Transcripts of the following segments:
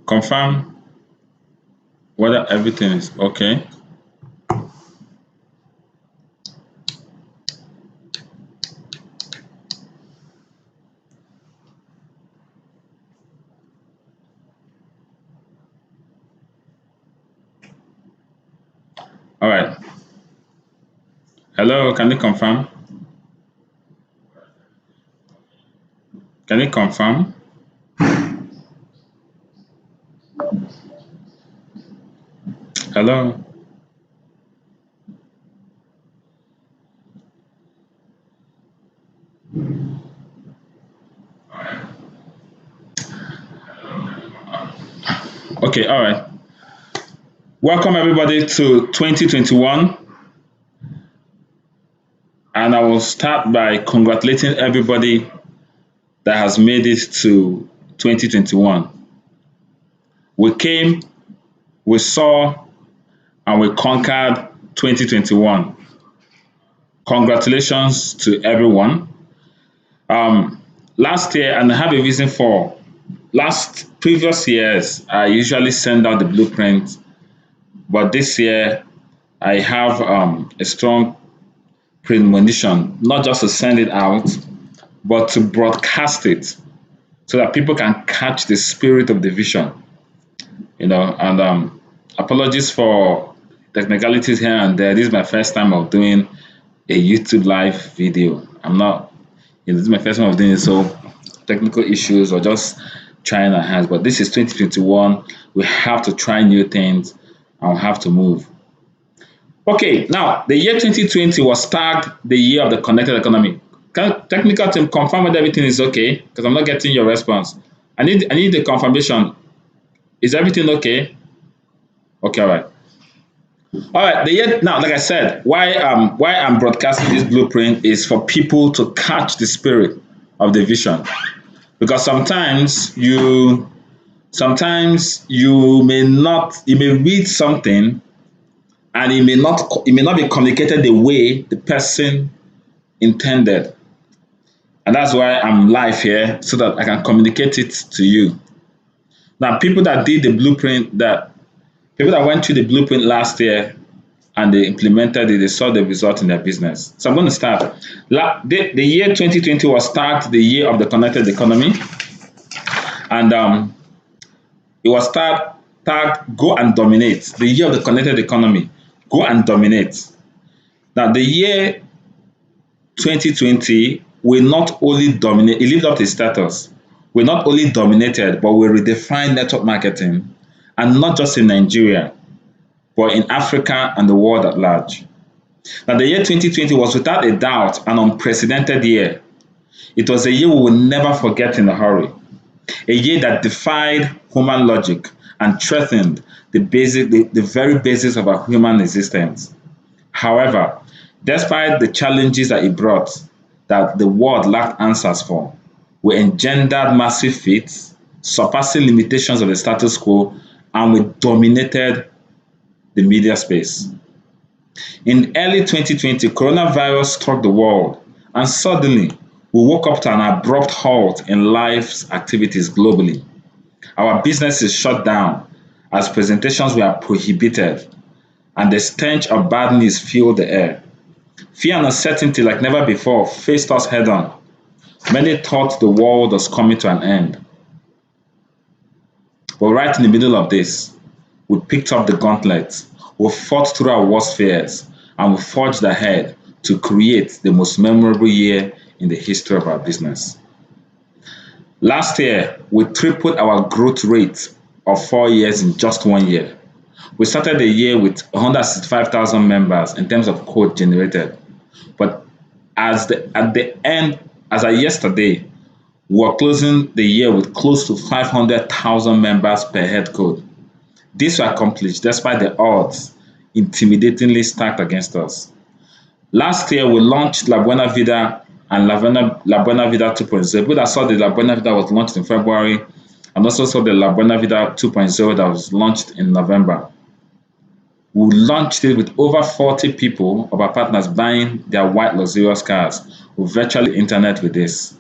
Confirm whether everything is okay. All right. Hello, can you confirm? Can you confirm? Hello. Okay, all right. Welcome everybody to 2021. And I will start by congratulating everybody that has made it to 2021. We came, we saw, and we conquered 2021. Congratulations to everyone. Last year, and I have a reason for previous years, I usually send out the blueprint, but this year I have a strong premonition, not just to send it out, but to broadcast it so that people can catch the spirit of the vision. And apologies for technicalities here and there. This is my first time of doing a YouTube live video. This is my first time of doing it, so technical issues or just trying our hands. But this is 2021. We have to try new things and we have to move. Okay, now the year 2020 was tagged the year of the connected economy. Can technical team confirm whether everything is okay? Because I'm not getting your response. I need the confirmation. Is everything okay? Okay, all right. All right. The year now, like I said, why I'm broadcasting this blueprint is for people to catch the spirit of the vision. Because sometimes you may read something and it may not be communicated the way the person intended. And that's why I'm live here, so that I can communicate it to you. Now, people that went through the blueprint last year and they implemented it, they saw the result in their business. So I'm going to start. The year 2020 was tagged the year of the connected economy. And it was tagged Go and Dominate, the year of the connected economy. Go and dominate. Now, the year 2020 will not only dominate, it lived up to its status. We not only dominated, but we redefined network marketing, and not just in Nigeria, but in Africa and the world at large. Now, the year 2020 was without a doubt an unprecedented year. It was a year we will never forget in a hurry. A year that defied human logic and threatened the very basis of our human existence. However, despite the challenges that it brought, that the world lacked answers for, we engendered massive feats, surpassing limitations of the status quo, and we dominated the media space. In early 2020, coronavirus struck the world, and suddenly we woke up to an abrupt halt in life's activities globally. Our businesses shut down as presentations were prohibited, and the stench of bad news filled the air. Fear and uncertainty like never before faced us head on. Many thought the world was coming to an end. But right in the middle of this, we picked up the gauntlet, we fought through our worst fears, and we forged ahead to create the most memorable year in the history of our business. Last year, we tripled our growth rate of 4 years in just 1 year. We started the year with 165,000 members in terms of code generated. But as of yesterday, we are closing the year with close to 500,000 members per head code. This was accomplished despite the odds intimidatingly stacked against us. Last year, we launched La Buena Vida and La Buena Vida 2.0. People that saw the La Buena Vida was launched in February, and also saw the La Buena Vida 2.0 that was launched in November. We launched it with over 40 people of our partners buying their white luxurious cars with virtual internet with this.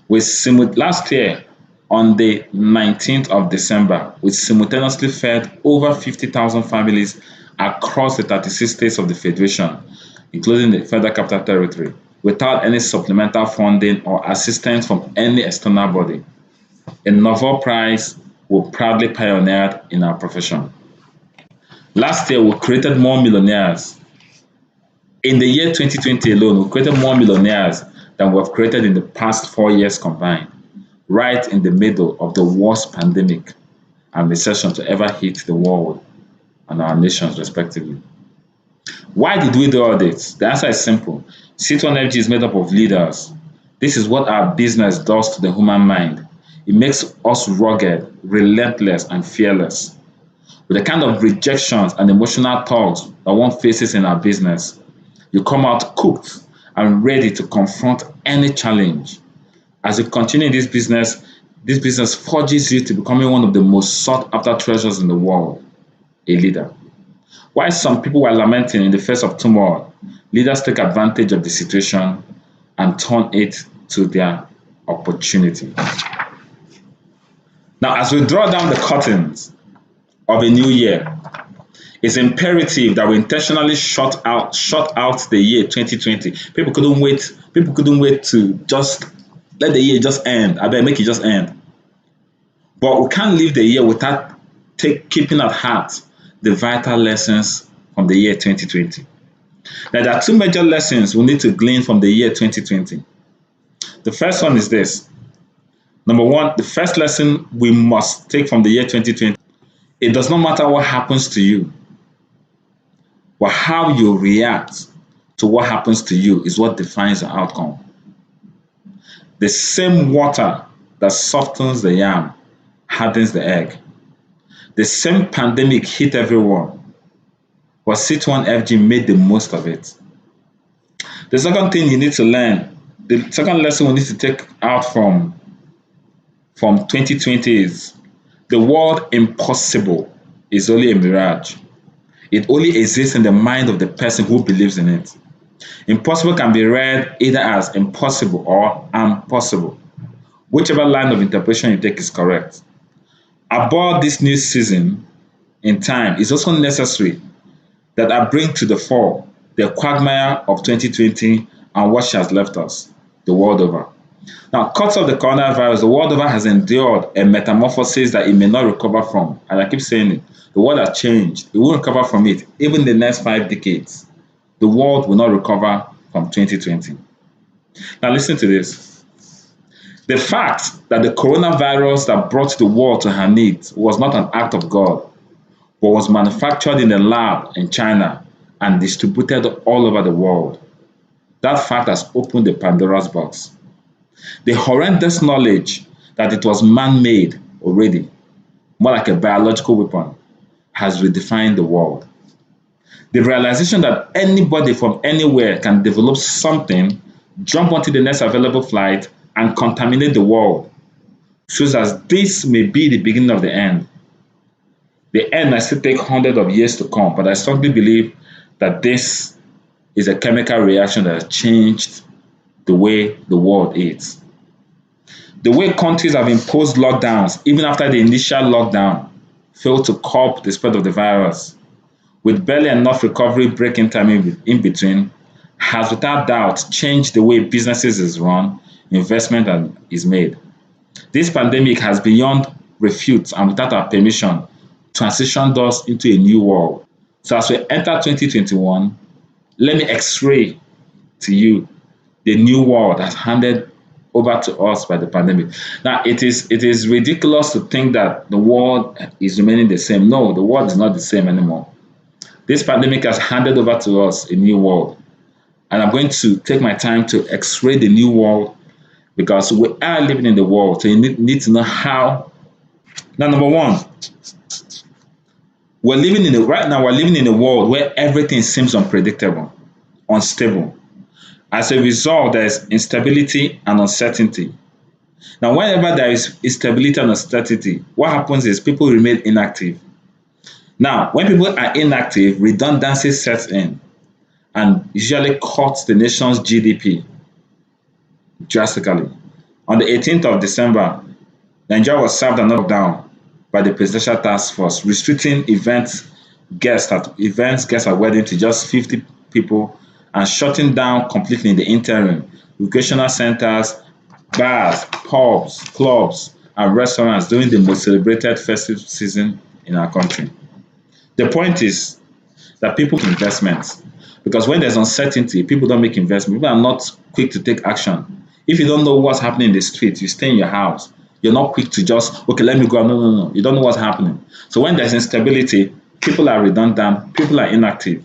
Last year, on the 19th of December, we simultaneously fed over 50,000 families across the 36 states of the Federation, including the Federal Capital Territory, without any supplemental funding or assistance from any external body. A novel prize we proudly pioneered in our profession. Last year, we created more millionaires. In the year 2020 alone, we created more millionaires than we have created in the past 4 years combined, right in the middle of the worst pandemic and recession to ever hit the world and our nations respectively. Why did we do all this? The answer is simple. C21 FG is made up of leaders. This is what our business does to the human mind. It makes us rugged, relentless, and fearless. With the kind of rejections and emotional tugs that one faces in our business, you come out cooked and ready to confront any challenge. As you continue in this business forges you to becoming one of the most sought after treasures in the world, a leader. While some people were lamenting in the face of turmoil, leaders take advantage of the situation and turn it to their opportunity. Now, as we draw down the curtains of a new year, it's imperative that we intentionally shut out the year 2020. People couldn't wait to just let the year just end. I better make it just end. But we can't leave the year without keeping at heart the vital lessons from the year 2020. Now, there are two major lessons we need to glean from the year 2020. The first one is this. Number one, the first lesson we must take from the year 2020, it does not matter what happens to you, but how you react to what happens to you is what defines the outcome. The same water that softens the yam hardens the egg. The same pandemic hit everyone, but C21 FG made the most of it. The second thing you need to learn, the second lesson we need to take out from 2020 is the word impossible is only a mirage. It only exists in the mind of the person who believes in it. Impossible can be read either as impossible or impossible. Whichever line of interpretation you take is correct. Aboard this new season in time, it's also necessary that I bring to the fore the quagmire of 2020 and what she has left us, the world over. Now, cuts of the coronavirus, the world over has endured a metamorphosis that it may not recover from. And I keep saying it, the world has changed. It won't recover from it. Even in the next 5 decades, the world will not recover from 2020. Now, listen to this. The fact that the coronavirus that brought the world to her knees was not an act of God, but was manufactured in a lab in China and distributed all over the world. That fact has opened the Pandora's box. The horrendous knowledge that it was man-made already, more like a biological weapon, has redefined the world. The realization that anybody from anywhere can develop something, jump onto the next available flight, and contaminate the world shows that this may be the beginning of the end. The end might still take hundreds of years to come, but I strongly believe that this is a chemical reaction that has changed the way the world is. The way countries have imposed lockdowns, even after the initial lockdown, failed to curb the spread of the virus, with barely enough recovery breaking time in between, has without doubt changed the way businesses is run, investment is made. This pandemic has beyond refute and without our permission transitioned us into a new world. So as we enter 2021, let me x-ray to you the new world that's handed over to us by the pandemic. Now, it is ridiculous to think that the world is remaining the same. No, the world is not the same anymore. This pandemic has handed over to us a new world. And I'm going to take my time to x-ray the new world because we are living in the world. So you need to know how. Now, number one, right now we're living in a world where everything seems unpredictable, unstable. As a result, there is instability and uncertainty. Now, whenever there is instability and uncertainty, what happens is people remain inactive. Now, when people are inactive, redundancy sets in and usually cuts the nation's GDP drastically. On the 18th of December, Nigeria was served another lockdown by the Presidential Task Force, restricting events guests at wedding to just 50 people and shutting down completely in the interim recreational centers, bars, pubs, clubs, and restaurants during the most celebrated festive season in our country. The point is that people make investments because when there's uncertainty, people don't make investment. People are not quick to take action. If you don't know what's happening in the street, you stay in your house. You're not quick to just, okay, let me go. No, no, no. You don't know what's happening. So when there's instability, people are redundant, people are inactive.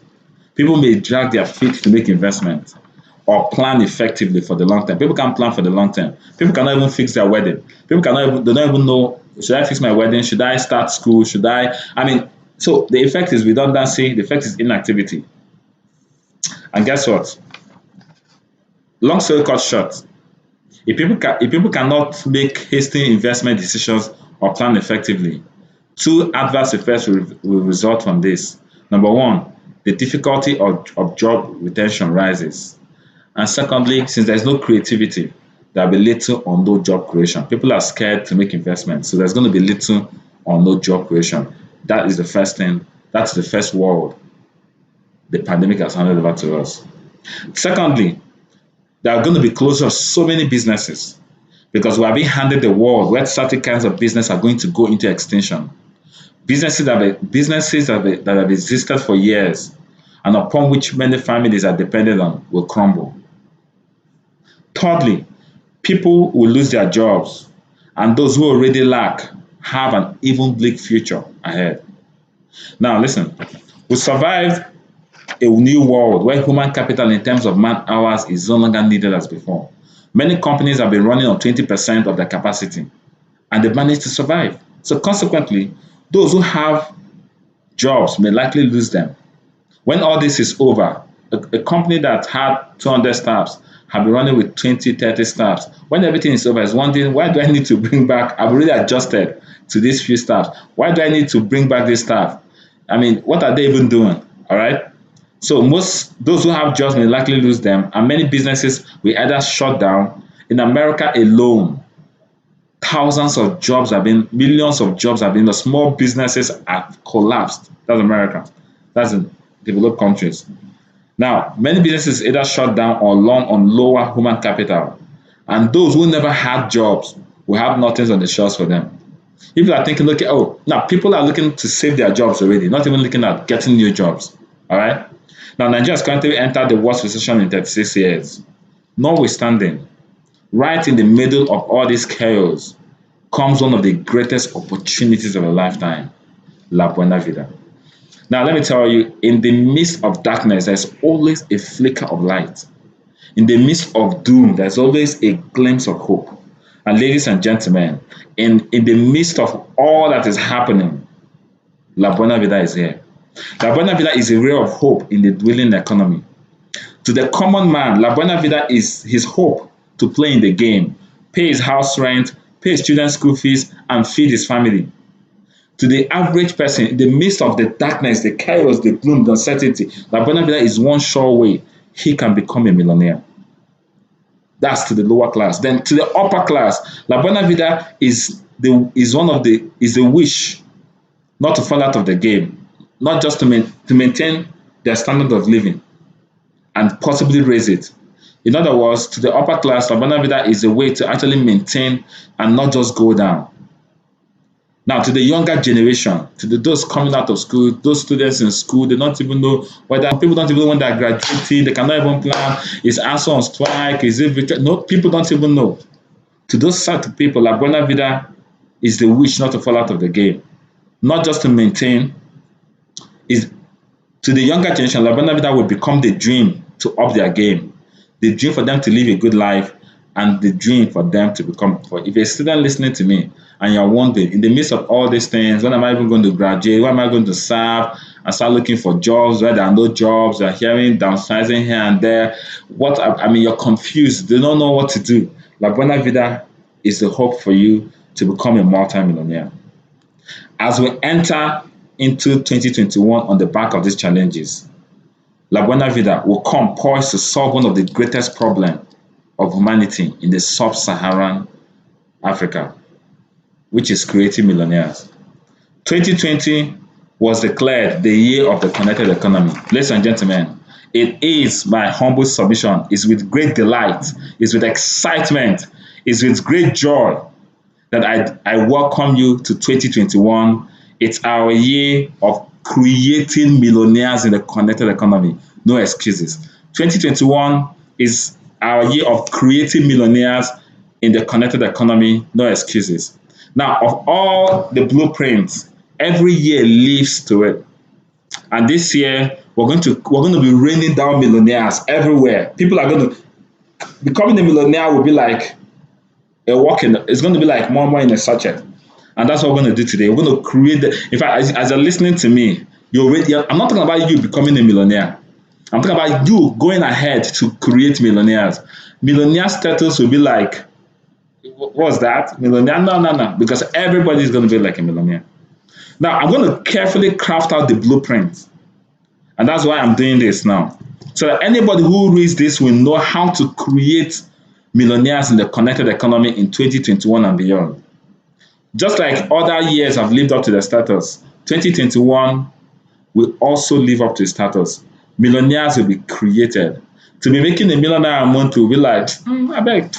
People may drag their feet to make investments or plan effectively for the long term. People can't plan for the long term. People cannot even fix their wedding. People cannot even, they don't even know, should I fix my wedding? Should I start school? So the effect is redundancy, the effect is inactivity. And guess what? Long story cut short, if people cannot make hasty investment decisions or plan effectively, two adverse effects will result from this. Number one, the difficulty of job retention rises. And secondly, since there's no creativity, there'll be little or no job creation. People are scared to make investments, so there's going to be little or no job creation. That is the first thing. That's the first world the pandemic has handed over to us. Secondly, there are going to be closure of so many businesses because we are being handed the world where certain kinds of business are going to go into extinction. Businesses that have existed for years and upon which many families are dependent on will crumble. Thirdly, people will lose their jobs, and those who already lack have an even bleak future ahead. Now, listen, we survived a new world where human capital in terms of man hours is no longer needed as before. Many companies have been running on 20% of their capacity and they've managed to survive. So, consequently, those who have jobs may likely lose them. When all this is over, a company that had 200 staffs have been running with 20, 30 staffs. When everything is over, is wondering, why do I need to bring back? I've already adjusted to these few staff. Why do I need to bring back this staff? I mean, what are they even doing? All right. So those who have jobs may likely lose them, and many businesses will either shut down. In America alone, millions of jobs have been, the small businesses have collapsed. That's America. That's in developed countries. Now, many businesses either shut down or run on lower human capital, and those who never had jobs will have nothing on the shelves for them. If you are thinking, okay, oh, now people are looking to save their jobs already, not even looking at getting new jobs. All right. Now, Nigeria has currently entered the worst recession in 36 years. Notwithstanding, right in the middle of all this chaos comes one of the greatest opportunities of a lifetime, La Buena Vida. Now, let me tell you, in the midst of darkness, there's always a flicker of light. In the midst of doom, there's always a glimpse of hope. And ladies and gentlemen, in the midst of all that is happening, La Buena Vida is here. La Buena Vida is a ray of hope in the dwindling economy. To the common man, La Buena Vida is his hope to play in the game, pay his house rent, pay his children's school fees, and feed his family. To the average person, in the midst of the darkness, the chaos, the gloom, the uncertainty, La Buena Vida is one sure way he can become a millionaire. That's to the lower class. Then to the upper class, La Buena Vida is the wish not to fall out of the game, not just to maintain their standard of living and possibly raise it. In other words, to the upper class, La Buena Vida is a way to actually maintain and not just go down. Now, to the younger generation, those coming out of school, those students in school, they don't even know whether people don't even know when they're graduating, they cannot even plan. Is ASUU on strike? Is it no? People don't even know. To those sort of people, La Buena Vida is the wish not to fall out of the game, not just to maintain. Is to the younger generation, La Buena Vida will become the dream to up their game, the dream for them to live a good life, and the dream for them to become. If you're a student listening to me and you're wondering, in the midst of all these things, when am I even going to graduate? When am I going to serve? And start looking for jobs where there are no jobs. You're hearing downsizing here and there. You're confused. They don't know what to do. La Buena Vida is the hope for you to become a multi-millionaire. As we enter into 2021 on the back of these challenges, La Buena Vida will come poised to solve one of the greatest problems of humanity in the sub-Saharan Africa. which is creating millionaires. 2020 was declared the year of the connected economy. Ladies and gentlemen, it is my humble submission. It's with great delight, it's with excitement, it's with great joy that I welcome you to 2021. It's our year of creating millionaires in the connected economy. No excuses. 2021 is our year of creating millionaires in the connected economy. No excuses. Now, of all the blueprints, every year lives to it. And this year, we're going to be raining down millionaires everywhere. People are going to becoming a millionaire will be like a walk in. It's going to be like more in a sachet, and that's what we're going to do today. We're going to create. In fact, as you're listening to me, I'm not talking about you becoming a millionaire. I'm talking about you going ahead to create millionaires. Millionaire status will be like, what's that? Millionaire? No, because everybody's going to be like a millionaire. Now, I'm going to carefully craft out the blueprint. And that's why I'm doing this now. So that anybody who reads this will know how to create millionaires in the connected economy in 2021 and beyond. Just like other years have lived up to the status, 2021 will also live up to the status. Millionaires will be created. To be making a millionaire a month will be like, I beg,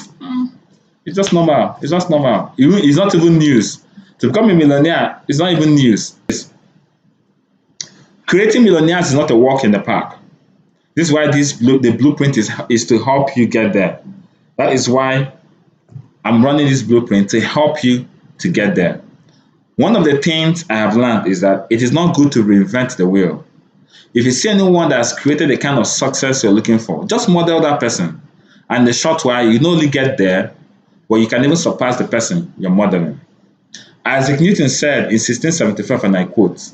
it's just normal. It's just normal. It's not even news. To become a millionaire is not even news. Creating millionaires is not a walk in the park. This is why the blueprint is to help you get there. That is why I'm running this blueprint to help you to get there. One of the things I have learned is that it is not good to reinvent the wheel. If you see anyone that has created the kind of success you're looking for, just model that person. And in the short while, you not only get there, but you can even surpass the person you're modeling. Isaac Newton said in 1675, and I quote,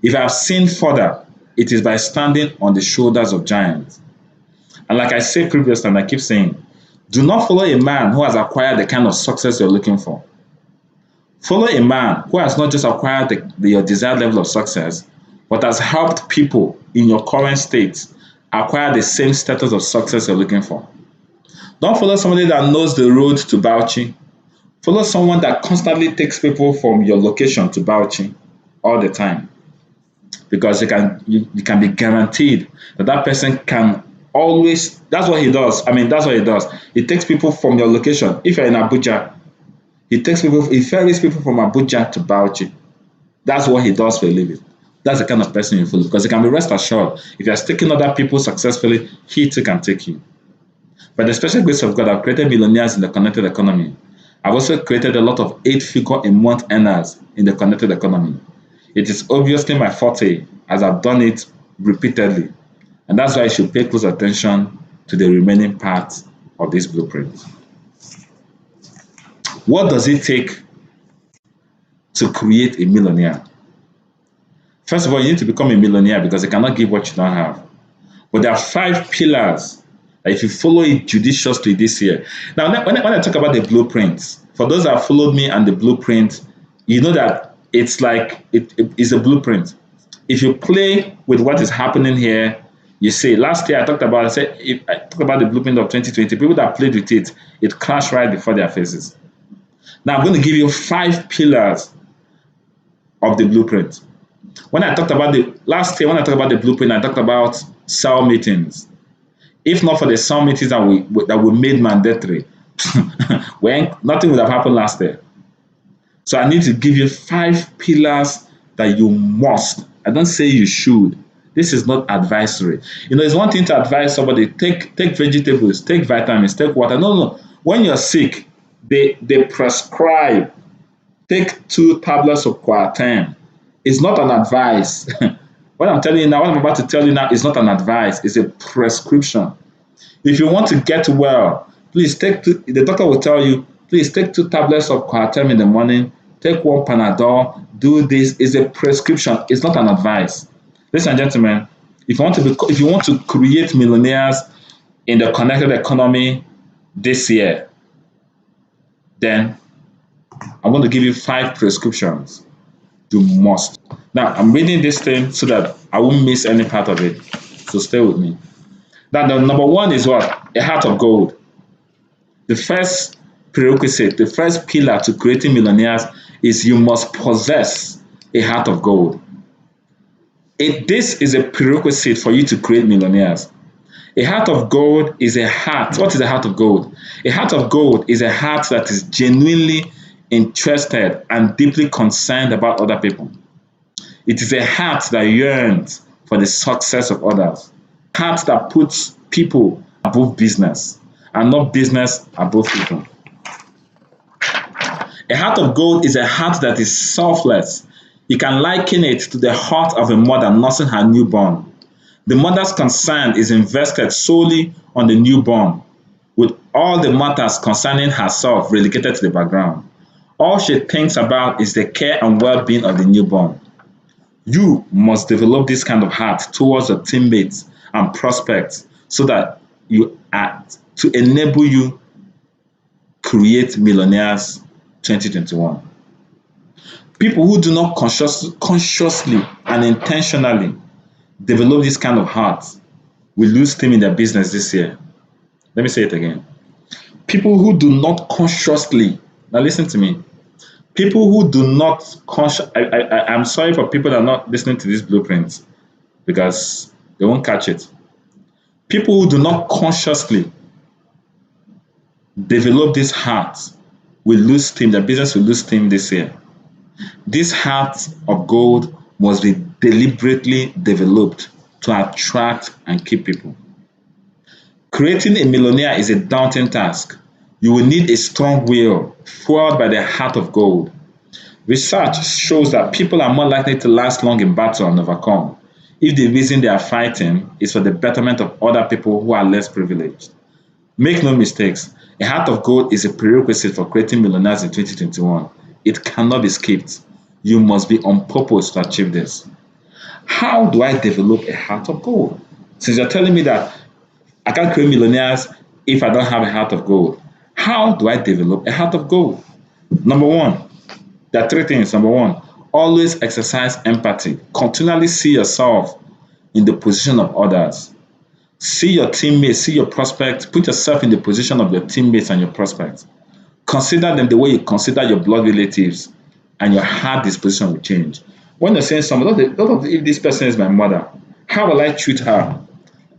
"If I have seen further, it is by standing on the shoulders of giants." And like I said previously, and I keep saying, do not follow a man who has acquired the kind of success you're looking for. Follow a man who has not just acquired your desired level of success, but has helped people in your current state acquire the same status of success you're looking for. Don't follow somebody that knows the road to Bauchi. Follow someone that constantly takes people from your location to Bauchi all the time. Because you can be guaranteed that person can always, that's what he does. That's what he does. He takes people from your location. If you're in Abuja, he ferries people from Abuja to Bauchi. That's what he does for a living. That's the kind of person you follow. Because you can be rest assured, if you're taking other people successfully, he too can take you. By the special grace of God, I've created millionaires in the connected economy. I've also created a lot of 8-figure a month earners in the connected economy. It is obviously my forte, as I've done it repeatedly. And that's why you should pay close attention to the remaining parts of this blueprint. What does it take to create a millionaire? First of all, you need to become a millionaire because you cannot give what you don't have. But there are 5 pillars that if you follow it judiciously this year. Now, when I talk about the blueprints, for those that have followed me and the blueprint, you know that it's like it is a blueprint. If you play with what is happening here, you see, last year I talked about the blueprint of 2020. People that played with it, it crashed right before their faces. Now I'm going to give you 5 pillars of the blueprint. When I talked about the blueprint, I talked about cell meetings. If not for the cell meetings that we made mandatory, nothing would have happened last year. So I need to give you 5 pillars that you must. I don't say you should. This is not advisory. It's one thing to advise somebody, take vegetables, take vitamins, take water. No. When you're sick, they prescribe, take 2 tablets of Coartem. It's not an advice. What I'm about to tell you now is not an advice. It's a prescription. If you want to get well, please the doctor will tell you, please take 2 tablets of Coartem in the morning, take 1 Panadol, do this. It's a prescription. It's not an advice. Ladies and gentlemen, if you want to create millionaires in the connected economy this year, then I'm going to give you 5 prescriptions. You must. Now, I'm reading this thing so that I won't miss any part of it. So stay with me. Now, the number 1 is what? A heart of gold. The first prerequisite, the first pillar to creating millionaires is you must possess a heart of gold. This is a prerequisite for you to create millionaires. A heart of gold is a heart. What is a heart of gold? A heart of gold is a heart that is genuinely interested and deeply concerned about other people. It is a heart that yearns for the success of others. A heart that puts people above business and not business above people. A heart of gold is a heart that is selfless. You can liken it to the heart of a mother nursing her newborn. The mother's concern is invested solely on the newborn, with all the matters concerning herself relegated to the background. All she thinks about is the care and well-being of the newborn. You must develop this kind of heart towards your teammates and prospects so that you act to enable you create millionaires 2021. People who do not consciously and intentionally develop this kind of heart will lose steam in their business this year. Let me say it again. People who do not consciously, now listen to me. People who do not I'm sorry for people that are not listening to these blueprints because they won't catch it. People who do not consciously develop this heart will lose steam. Their business will lose steam this year. This heart of gold must be deliberately developed to attract and keep people. Creating a millionaire is a daunting task. You will need a strong will fueled by the heart of gold. Research shows that people are more likely to last long in battle and overcome if the reason they are fighting is for the betterment of other people who are less privileged. Make no mistakes, a heart of gold is a prerequisite for creating millionaires in 2021. It cannot be skipped. You must be on purpose to achieve this. How do I develop a heart of gold? Since you're telling me that I can't create millionaires if I don't have a heart of gold, how do I develop a heart of gold? Number one, there are three things. Number one, always exercise empathy. Continually see yourself in the position of others. See your teammates, see your prospects, put yourself in the position of your teammates and your prospects. Consider them the way you consider your blood relatives, and your heart disposition will change. When you're saying something, if this person is my mother, how will I treat her?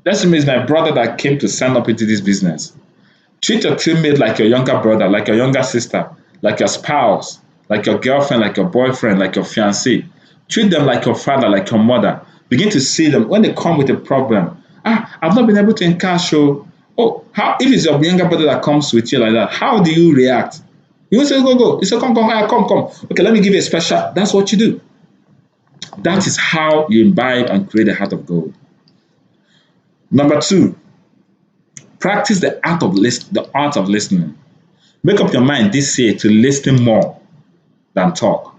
Let's say it's my brother that came to sign up into this business. Treat your teammate like your younger brother, like your younger sister, like your spouse, like your girlfriend, like your boyfriend, like your fiancé. Treat them like your father, like your mother. Begin to see them when they come with a problem. I've not been able to encash. How if it's your younger brother that comes with you like that, how do you react? You will say, go. You say, come. Okay, let me give you a special. That's what you do. That is how you imbibe and create a heart of gold. Number two, practice the art of listening. Make up your mind this year to listen more than talk.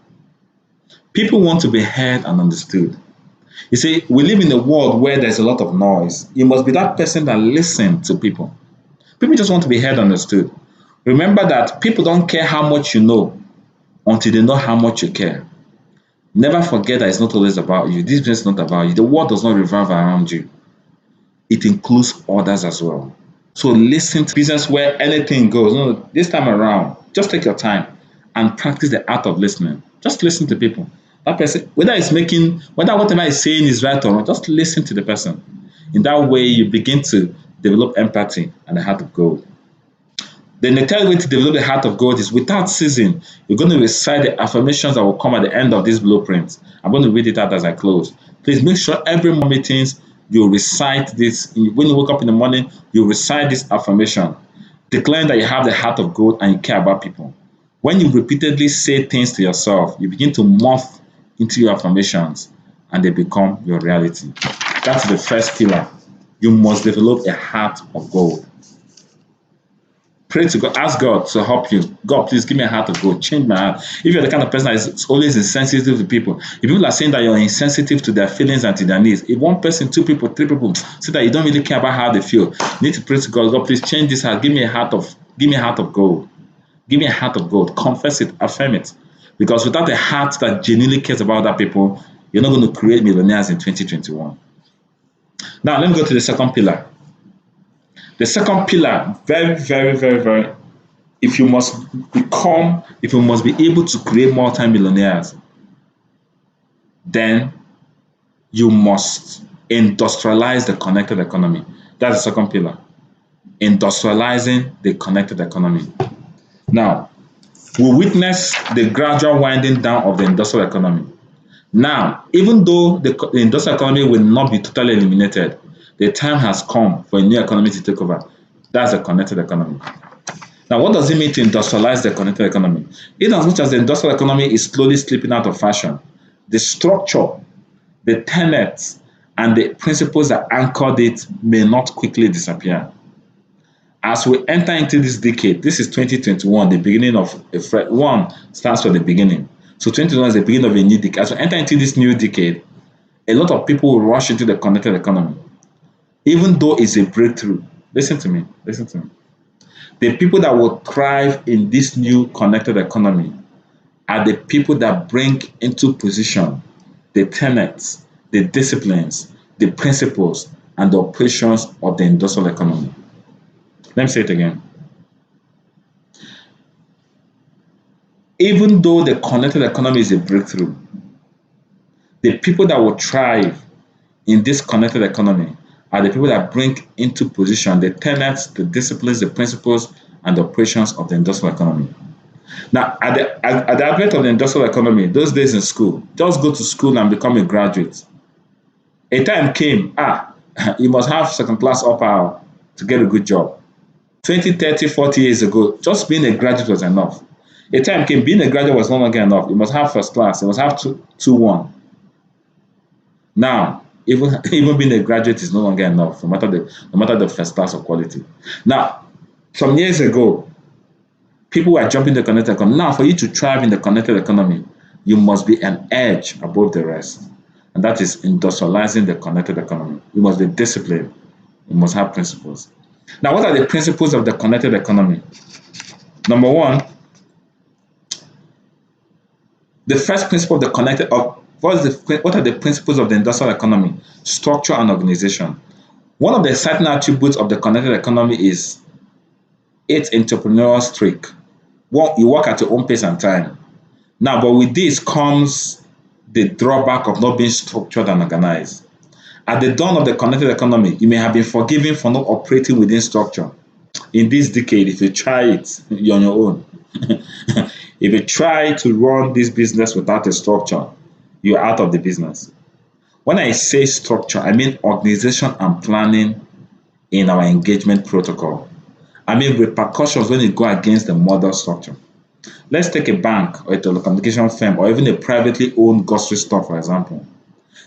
People want to be heard and understood. You see, we live in a world where there's a lot of noise. You must be that person that listens to people. People just want to be heard and understood. Remember that people don't care how much you know until they know how much you care. Never forget that it's not always about you. This business is not about you. The world does not revolve around you. It includes others as well. So listen to business where anything goes. No, this time around, just take your time and practice the art of listening. Just listen to people. That person, whether whatever he's saying is right or wrong, just listen to the person. In that way, you begin to develop empathy and a heart of gold. Then the third way to develop the heart of gold is without ceasing. You're going to recite the affirmations that will come at the end of this blueprint. I'm going to read it out as I close. Please make sure every meetings you recite this. When you wake up in the morning, you recite this affirmation, declaring that you have the heart of gold and you care about people. When you repeatedly say things to yourself, you begin to morph into your affirmations and they become your reality. That's the first pillar. You must develop a heart of gold. Pray to God, ask God to help you. God, please give me a heart of gold. Change my heart. If you're the kind of person that is always insensitive to people, if people are saying that you're insensitive to their feelings and to their needs, if one person, two people, three people say that you don't really care about how they feel, you need to pray to God. God, please change this heart. Give me a heart of gold. Give me a heart of gold. Confess it, affirm it. Because without a heart that genuinely cares about other people, you're not going to create millionaires in 2021. Now, let me go to the second pillar. The second pillar, very, very, very, very if you must be able to create multimillionaires, then you must industrialize the connected economy. That's the second pillar. Industrializing the connected economy. Now, we witness the gradual winding down of the industrial economy. Now, even though the industrial economy will not be totally eliminated, the time has come for a new economy to take over. That's the connected economy. Now, what does it mean to industrialize the connected economy? In as much as the industrial economy is slowly slipping out of fashion, the structure, the tenets, and the principles that anchored it may not quickly disappear. As we enter into this decade, this is 2021, the beginning of one starts from the beginning. So 2021 is the beginning of a new decade. As we enter into this new decade, a lot of people will rush into the connected economy, even though it's a breakthrough. Listen to me. Listen to me. The people that will thrive in this new connected economy are the people that bring into position the tenets, the disciplines, the principles, and the operations of the industrial economy. Let me say it again. Even though the connected economy is a breakthrough, the people that will thrive in this connected economy are the people that bring into position the tenets, the disciplines, the principles, and the operations of the industrial economy. Now, at the advent of the industrial economy, those days in school, just go to school and become a graduate. A time came, you must have second class upper to get a good job. 20, 30, 40 years ago, just being a graduate was enough. A time came, being a graduate was no longer enough. You must have first class. You must have 2-1. Now, even being a graduate is no longer enough, no matter the first class or quality. Now, some years ago, people were jumping the connected economy. Now, for you to thrive in the connected economy, you must be an edge above the rest. And that is industrializing the connected economy. You must be disciplined. You must have principles. Now, what are the principles of the connected economy? Number one, the first principle of the connected what are the principles of the industrial economy? Structure and organization. One of the exciting attributes of the connected economy is its entrepreneurial streak. You work at your own pace and time. Now, but with this comes the drawback of not being structured and organized. At the dawn of the connected economy, you may have been forgiven for not operating within structure. In this decade, if you try it, you're on your own. If you try to run this business without a structure, you're out of the business. When I say structure, I mean organization and planning in our engagement protocol. I mean repercussions when you go against the model structure. Let's take a bank or a telecommunication firm or even a privately owned grocery store, for example.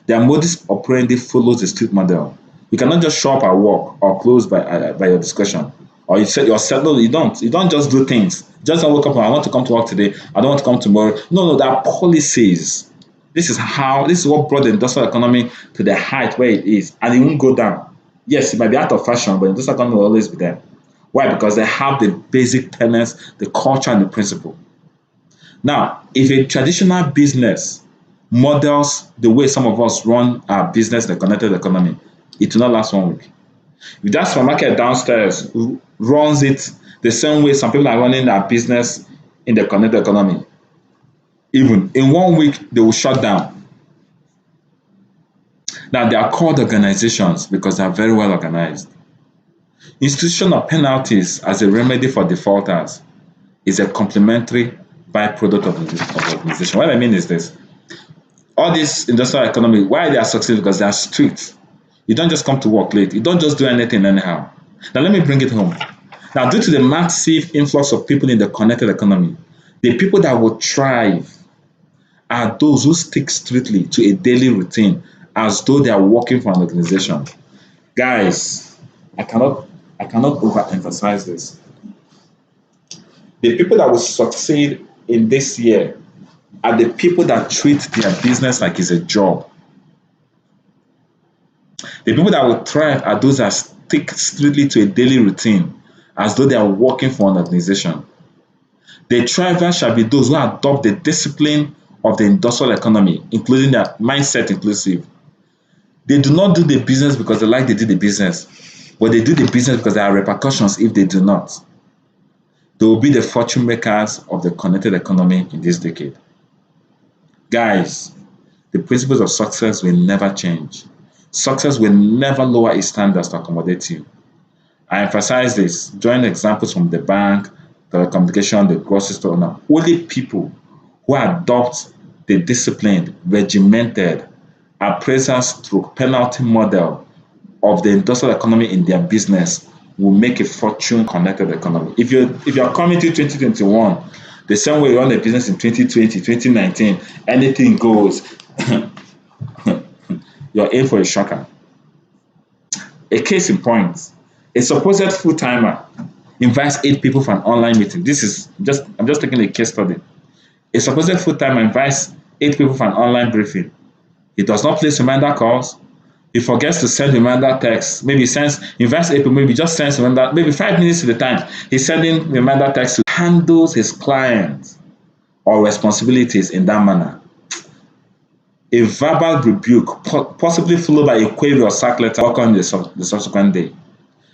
Their modus operandi follows the street model. You cannot just show up at work or close by your discretion. Or you said yourself, no, you don't. You don't just do things. Just don't wake up and I want to come to work today. I don't want to come tomorrow. No, there are policies. This is what brought the industrial economy to the height where it is. And it won't go down. Yes, it might be out of fashion, but the industrial economy will always be there. Why? Because they have the basic tenets, the culture, and the principle. Now, if a traditional business models the way some of us run our business in the connected economy, it will not last 1 week. If that supermarket downstairs runs it the same way some people are running their business in the connected economy, even in 1 week, they will shut down. Now, they are called organizations because they are very well organized. Institution of penalties as a remedy for defaulters is a complementary byproduct of organization. What I mean is this. All this industrial economy, why they are succeeding? Because they are strict. You don't just come to work late. You don't just do anything anyhow. Now, let me bring it home. Now, due to the massive influx of people in the connected economy, the people that will thrive are those who stick strictly to a daily routine as though they are working for an organization. Guys, I cannot overemphasize this. The people that will succeed in this year are the people that treat their business like it's a job. The people that will thrive are those that stick strictly to a daily routine as though they are working for an organization. The thrivers shall be those who adopt the discipline of the industrial economy, including their mindset inclusive. They do not do the business because they do the business, but they do the business because there are repercussions if they do not. They will be the fortune makers of the connected economy in this decade. Guys, the principles of success will never change. Success will never lower its standards to accommodate you. I emphasize this, drawing examples from the bank, telecommunication, the grocery store owner. Only people who adopt the disciplined, regimented appraisals through penalty model of the industrial economy in their business will make a fortune connected economy. If you're coming to 2021, the same way you run a business in 2020, 2019, anything goes, you're in for a shocker. A case in point, a supposed full-timer invites 8 people for an online meeting. I'm just taking a case study. A supposed full-timer invites 8 people for an online briefing. He does not place reminder calls. He forgets to send reminder texts. Maybe invites 8 people, maybe just sends reminder, maybe 5 minutes at a time. He's sending reminder texts to handles his clients or responsibilities in that manner. A verbal rebuke, possibly followed by a query or sack letter, on the subsequent day.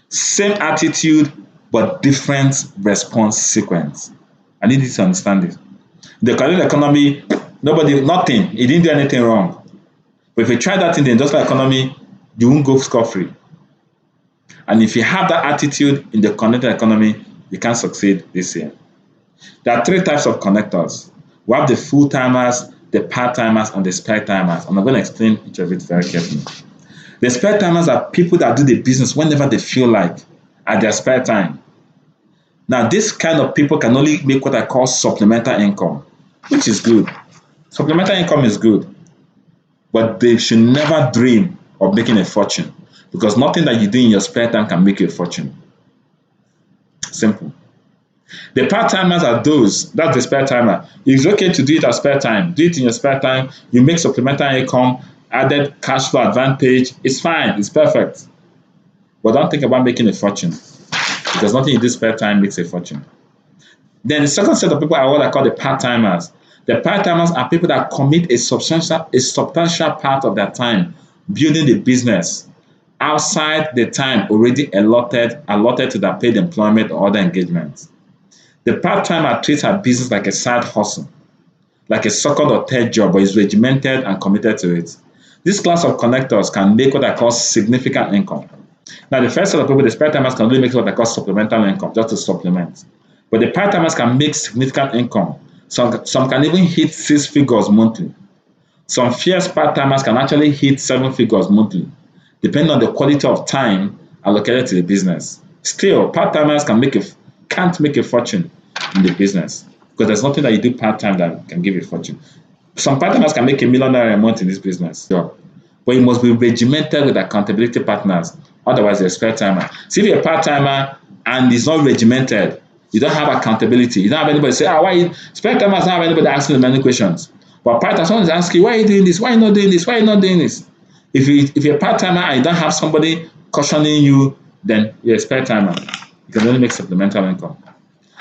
Same attitude, but different response sequence. I need you to understand this. The connected economy, nothing. He didn't do anything wrong. But if you try that in the industrial economy, you won't go scot-free. And if you have that attitude in the connected economy, you can't succeed this year. There are 3 types of connectors. We have the full-timers, the part-timers, and the spare-timers. And I'm going to explain each of it very carefully. The spare-timers are people that do the business whenever they feel like, at their spare time. Now, this kind of people can only make what I call supplemental income, which is good. Supplemental income is good. But they should never dream of making a fortune, because nothing that you do in your spare time can make you a fortune. Simple. The part-timers are those, that's the spare timer. It's okay to do it as spare time. Do it in your spare time. You make supplemental income, added cash flow advantage. It's fine. It's perfect. But don't think about making a fortune, because nothing you do spare time makes a fortune. Then the second set of people are what I call the part-timers. The part-timers are people that commit a substantial part of their time building the business outside the time already allotted to their paid employment or other engagements. The part-timer treats her business like a side hustle, like a second or third job, but is regimented and committed to it. This class of connectors can make what I call significant income. Now, the first set of people, the part-timers, can only make what I call supplemental income, just to supplement. But the part-timers can make significant income. Some can even hit 6 figures monthly. Some fierce part-timers can actually hit 7 figures monthly, depending on the quality of time allocated to the business. Still, part-timers can't make a fortune in the business, because there's nothing that you do part-time that can give you a fortune. Some part-timers can make $1 million a month in this business, sure. But you must be regimented with accountability partners, otherwise you're a spare-timer. See, if you're a part-timer and it's not regimented, you don't have accountability. You don't have anybody say, why you spare-timers don't have anybody asking many questions. But part-time, someone is asking, why are you doing this? Why are you not doing this? Why are you not doing this? If you're a part-timer and you don't have somebody cautioning you, then you're a spare-timer. You can only make supplemental income.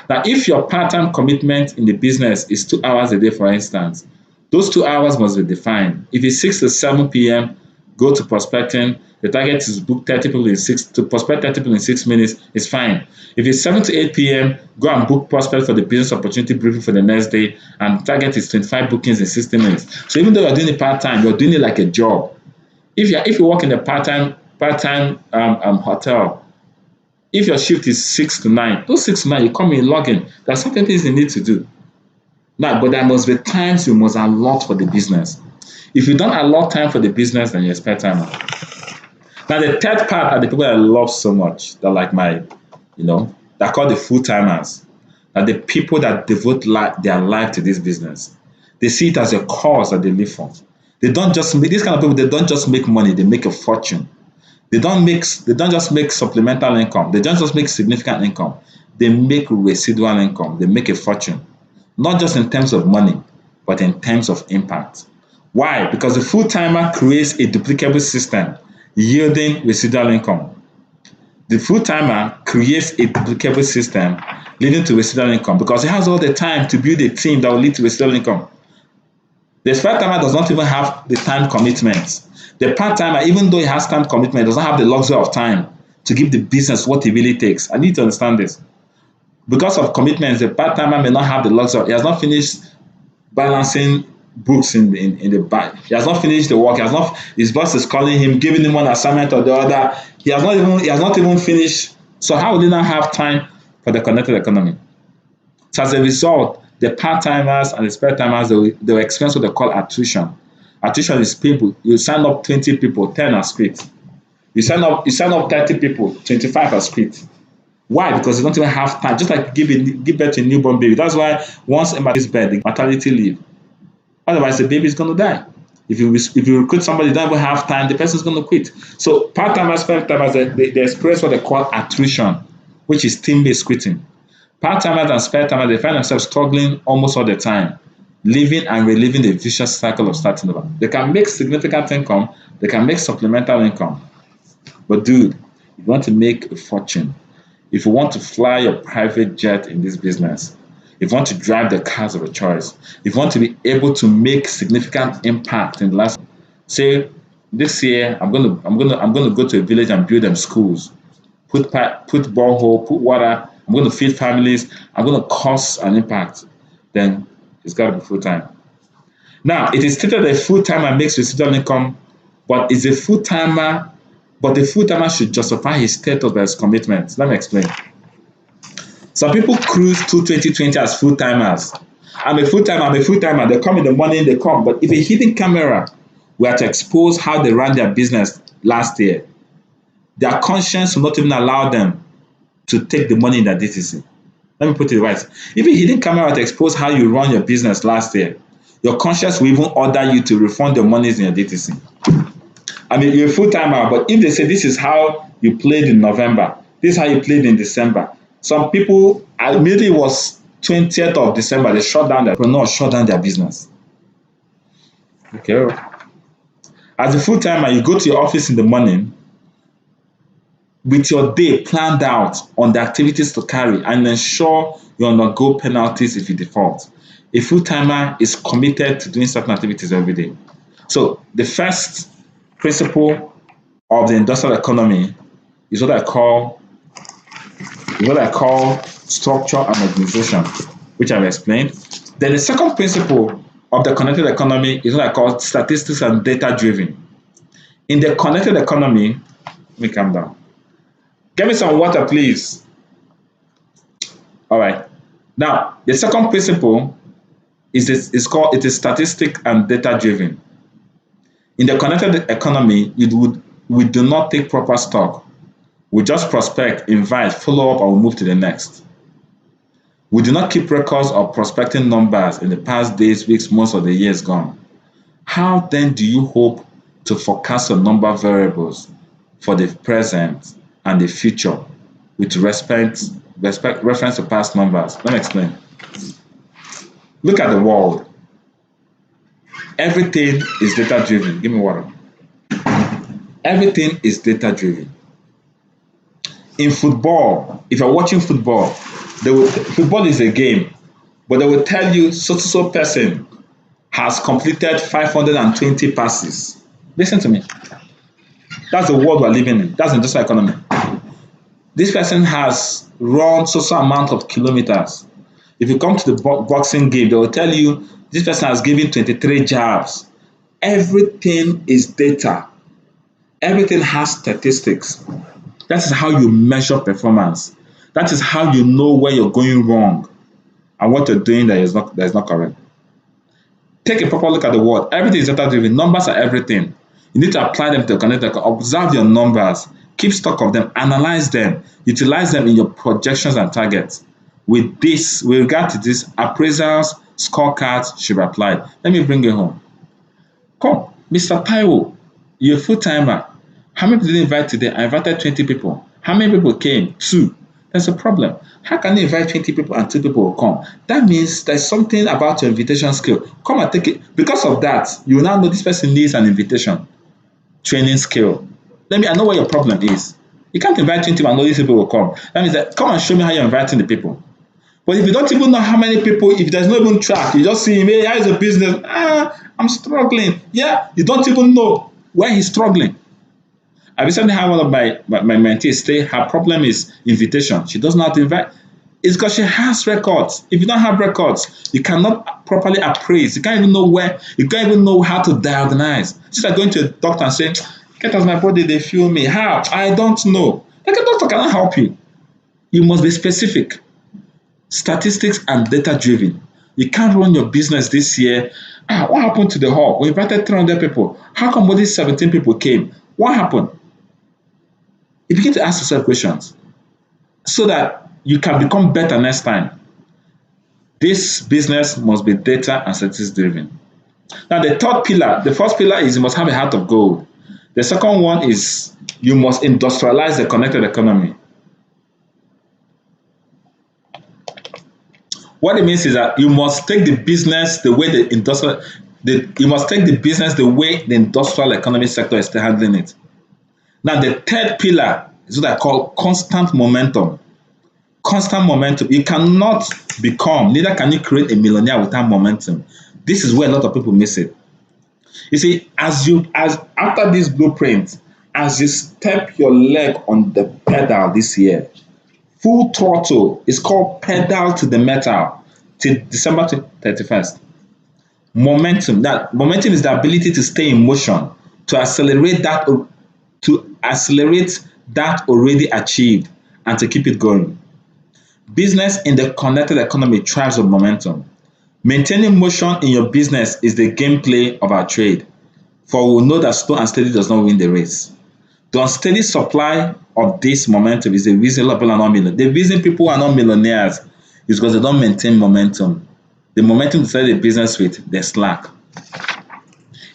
Now, if your part-time commitment in the business is 2 hours a day, for instance, those 2 hours must be defined. If it's 6 to 7 p.m., go to prospecting. The target is book 30 people to prospect 30 people in 6 minutes. It's fine. If it's 7 to 8 p.m., go and book prospect for the business opportunity briefing for the next day, and target is 25 bookings in 60 minutes. So even though you're doing it part-time, you're doing it like a job. If you work in a part-time hotel, if your shift is 6 to 9, those 6 to 9, you come in, log in. There are certain things you need to do. Now, but there must be times you must allot for the business. If you don't allot time for the business, then you're a spare timer. Now, the third part are the people that I love so much. They're like they're called the full-timers. Are the people that devote their life to this business. They see it as a cause that they live for. They don't just make, these kind of people, they don't just make money, they make a fortune. They don't just make supplemental income. They don't just make significant income. They make residual income. They make a fortune. Not just in terms of money, but in terms of impact. Why? Because the full-timer creates a duplicable system yielding residual income. The full-timer creates a duplicable system leading to residual income because he has all the time to build a team that will lead to residual income. The spare-timer does not even have the time commitment. The part-timer, even though he has time commitment, does not have the luxury of time to give the business what it really takes. I need to understand this. Because of commitments, the part-timer may not have the luxury. He has not finished balancing books in the back. He has not finished the work. He has not. His boss is calling him, giving him one assignment or the other. He has not even finished. So how will he not have time for the connected economy? So as a result, the part-timers and the spare-timers, they will experience what they call attrition. Attrition is people. You sign up 20 people, 10 are quit. You sign up 30 people, 25 are quit. Why? Because they don't even have time. Just like give birth to a newborn baby. That's why once a mother is bed, the maternity leave. Otherwise, the baby is going to die. If you recruit somebody, you don't even have time, the person is going to quit. So part-timers, spare-timers, they experience what they call attrition, which is team-based quitting. Part-timers and spare-timers, they find themselves struggling almost all the time, living and reliving the vicious cycle of starting over. They can make significant income, they can make supplemental income. But dude, if you want to make a fortune, if you want to fly your private jet in this business, if you want to drive the cars of your choice, if you want to be able to make significant impact in the last, say this year I'm gonna go to a village and build them schools, put borehole, put water, I'm going to feed families, I'm going to cause an impact, then it's got to be full time. Now, it is stated that a full timer makes residual income, but is a full timer, but the full timer should justify his status by his commitment. Let me explain. Some people cruise through 2020 as full timers. I'm a full timer. They come in the morning, they come. But if a hidden camera were to expose how they ran their business last year, their conscience will not even allow them to take the money in their DTC. Let me put it right. If a hidden camera were to expose how you run your business last year, your conscience will even order you to refund your monies in your DTC. I mean, you're a full timer, but if they say this is how you played in November, this is how you played in December, some people, immediately it was 20th of December, they shut down their business. Okay. As a full timer, you go to your office in the morning with your day planned out on the activities to carry and ensure you undergo penalties if you default. A full timer is committed to doing certain activities every day. So the first principle of the industrial economy is what I call structure and organization, which I've explained. Then the second principle of the connected economy is what I call statistics and data driven. In the connected economy, let me calm down. Get me some water, please. All right. Now, the second principle is called statistic and data driven. In the connected economy, we do not take proper stock. We just prospect, invite, follow up, and we move to the next. We do not keep records of prospecting numbers in the past days, weeks, months, or the years gone. How then do you hope to forecast a number of variables for the present and the future with reference to past numbers? Let me explain. Look at the world. Everything is data driven. Give me water. Everything is data driven. In football, if you're watching football, football is a game, but they will tell you so person has completed 520 passes. Listen to me. That's the world we're living in. That's the industrial economy. This person has run so amount of kilometers. If you come to the boxing game, they will tell you this person has given 23 jabs. Everything is data. Everything has statistics. That is how you measure performance. That is how you know where you're going wrong and what you're doing that is not correct. Take a proper look at the world. Everything is data driven. Numbers are everything. You need to apply them to connect. Observe your numbers. Keep stock of them. Analyze them. Utilize them in your projections and targets. With regard to this, appraisals, scorecards should be applied. Let me bring you home. Come, Mr. Taiwo, you're a full-timer. How many people did you invite today? I invited 20 people. How many people came? 2. There's a problem. How can you invite 20 people and 2 people will come? That means there's something about your invitation skill. Come and take it. Because of that, you will now know this person needs an invitation training skill. I know what your problem is. You can't invite 20 people and know these people will come. That means that come and show me how you're inviting the people. But if you don't even know how many people, if there's no even track, you just see him, hey, how's the business? I'm struggling. Yeah, you don't even know where he's struggling. I recently had one of my mentees say her problem is invitation. She doesn't know how to invite. It's because she has records. If you don't have records, you cannot properly appraise. You can't even know where, you can't even know how to diagnose. It's like going to a doctor and saying, get out of my body, they feel me. How? I don't know. Like a doctor cannot help you. You must be specific, statistics and data driven. You can't run your business this year. What happened to the hall? We invited 300 people. How come only 17 people came? What happened? You begin to ask yourself questions so that you can become better next time. This business must be data and statistics driven. Now, the third pillar, the first pillar is you must have a heart of gold. The second one is you must industrialize the connected economy. What it means is that you must take the business the way you must take the business the way the industrial economy sector is handling it. Now, the third pillar is what I call constant momentum. Constant momentum. You cannot become, neither can you create a millionaire without momentum. This is where a lot of people miss it. You see, as after this blueprint, as you step your leg on the pedal this year, full throttle is called pedal to the metal till December 31st. Momentum. That momentum is the ability to stay in motion, to accelerate that already achieved, and to keep it going. Business in the connected economy thrives on momentum. Maintaining motion in your business is the gameplay of our trade, for we know that slow and steady does not win the race. The unsteady supply of this momentum is the reason a lot of people are not millionaires. The reason people are not millionaires is because they don't maintain momentum. The momentum to start a business with, they slack.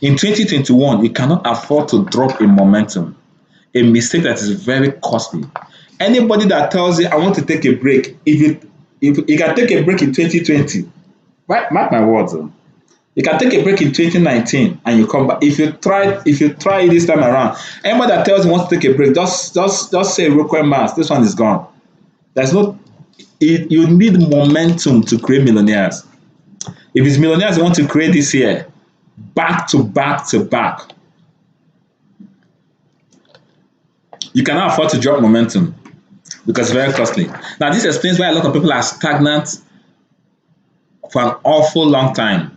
In 2021, you cannot afford to drop in momentum, a mistake that is very costly. Anybody that tells you, I want to take a break, if you can take a break in 2020, mark my words. You can take a break in 2019 and you come back. If you try it this time around, anybody that tells you wants to take a break, just say request mass. This one is gone. There's no. You need momentum to create millionaires. If it's millionaires you want to create this year, back to back to back, you cannot afford to drop momentum because it's very costly. Now, this explains why a lot of people are stagnant for an awful long time.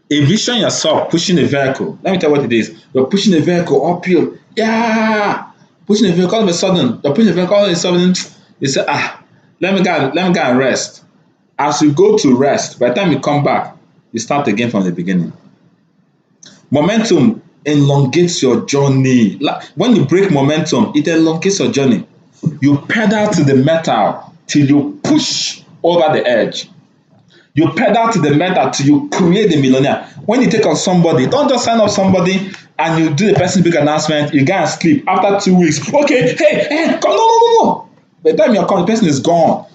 Envision yourself pushing a vehicle. Let me tell you what it is. You're pushing a vehicle uphill. Yeah. Pushing a vehicle, all of a sudden, you're pushing a vehicle, all of a sudden, you say, let me go and rest. As you go to rest, by the time you come back, you start again from the beginning. Momentum elongates your journey. When you break momentum, it elongates your journey. You pedal to the metal till you push over the edge. You pedal to the metal till you create the millionaire. When you take on somebody, don't just sign up somebody and you do the person's big announcement, you go and sleep. After 2 weeks, okay, hey, come, no. By the time you're coming, the person is gone.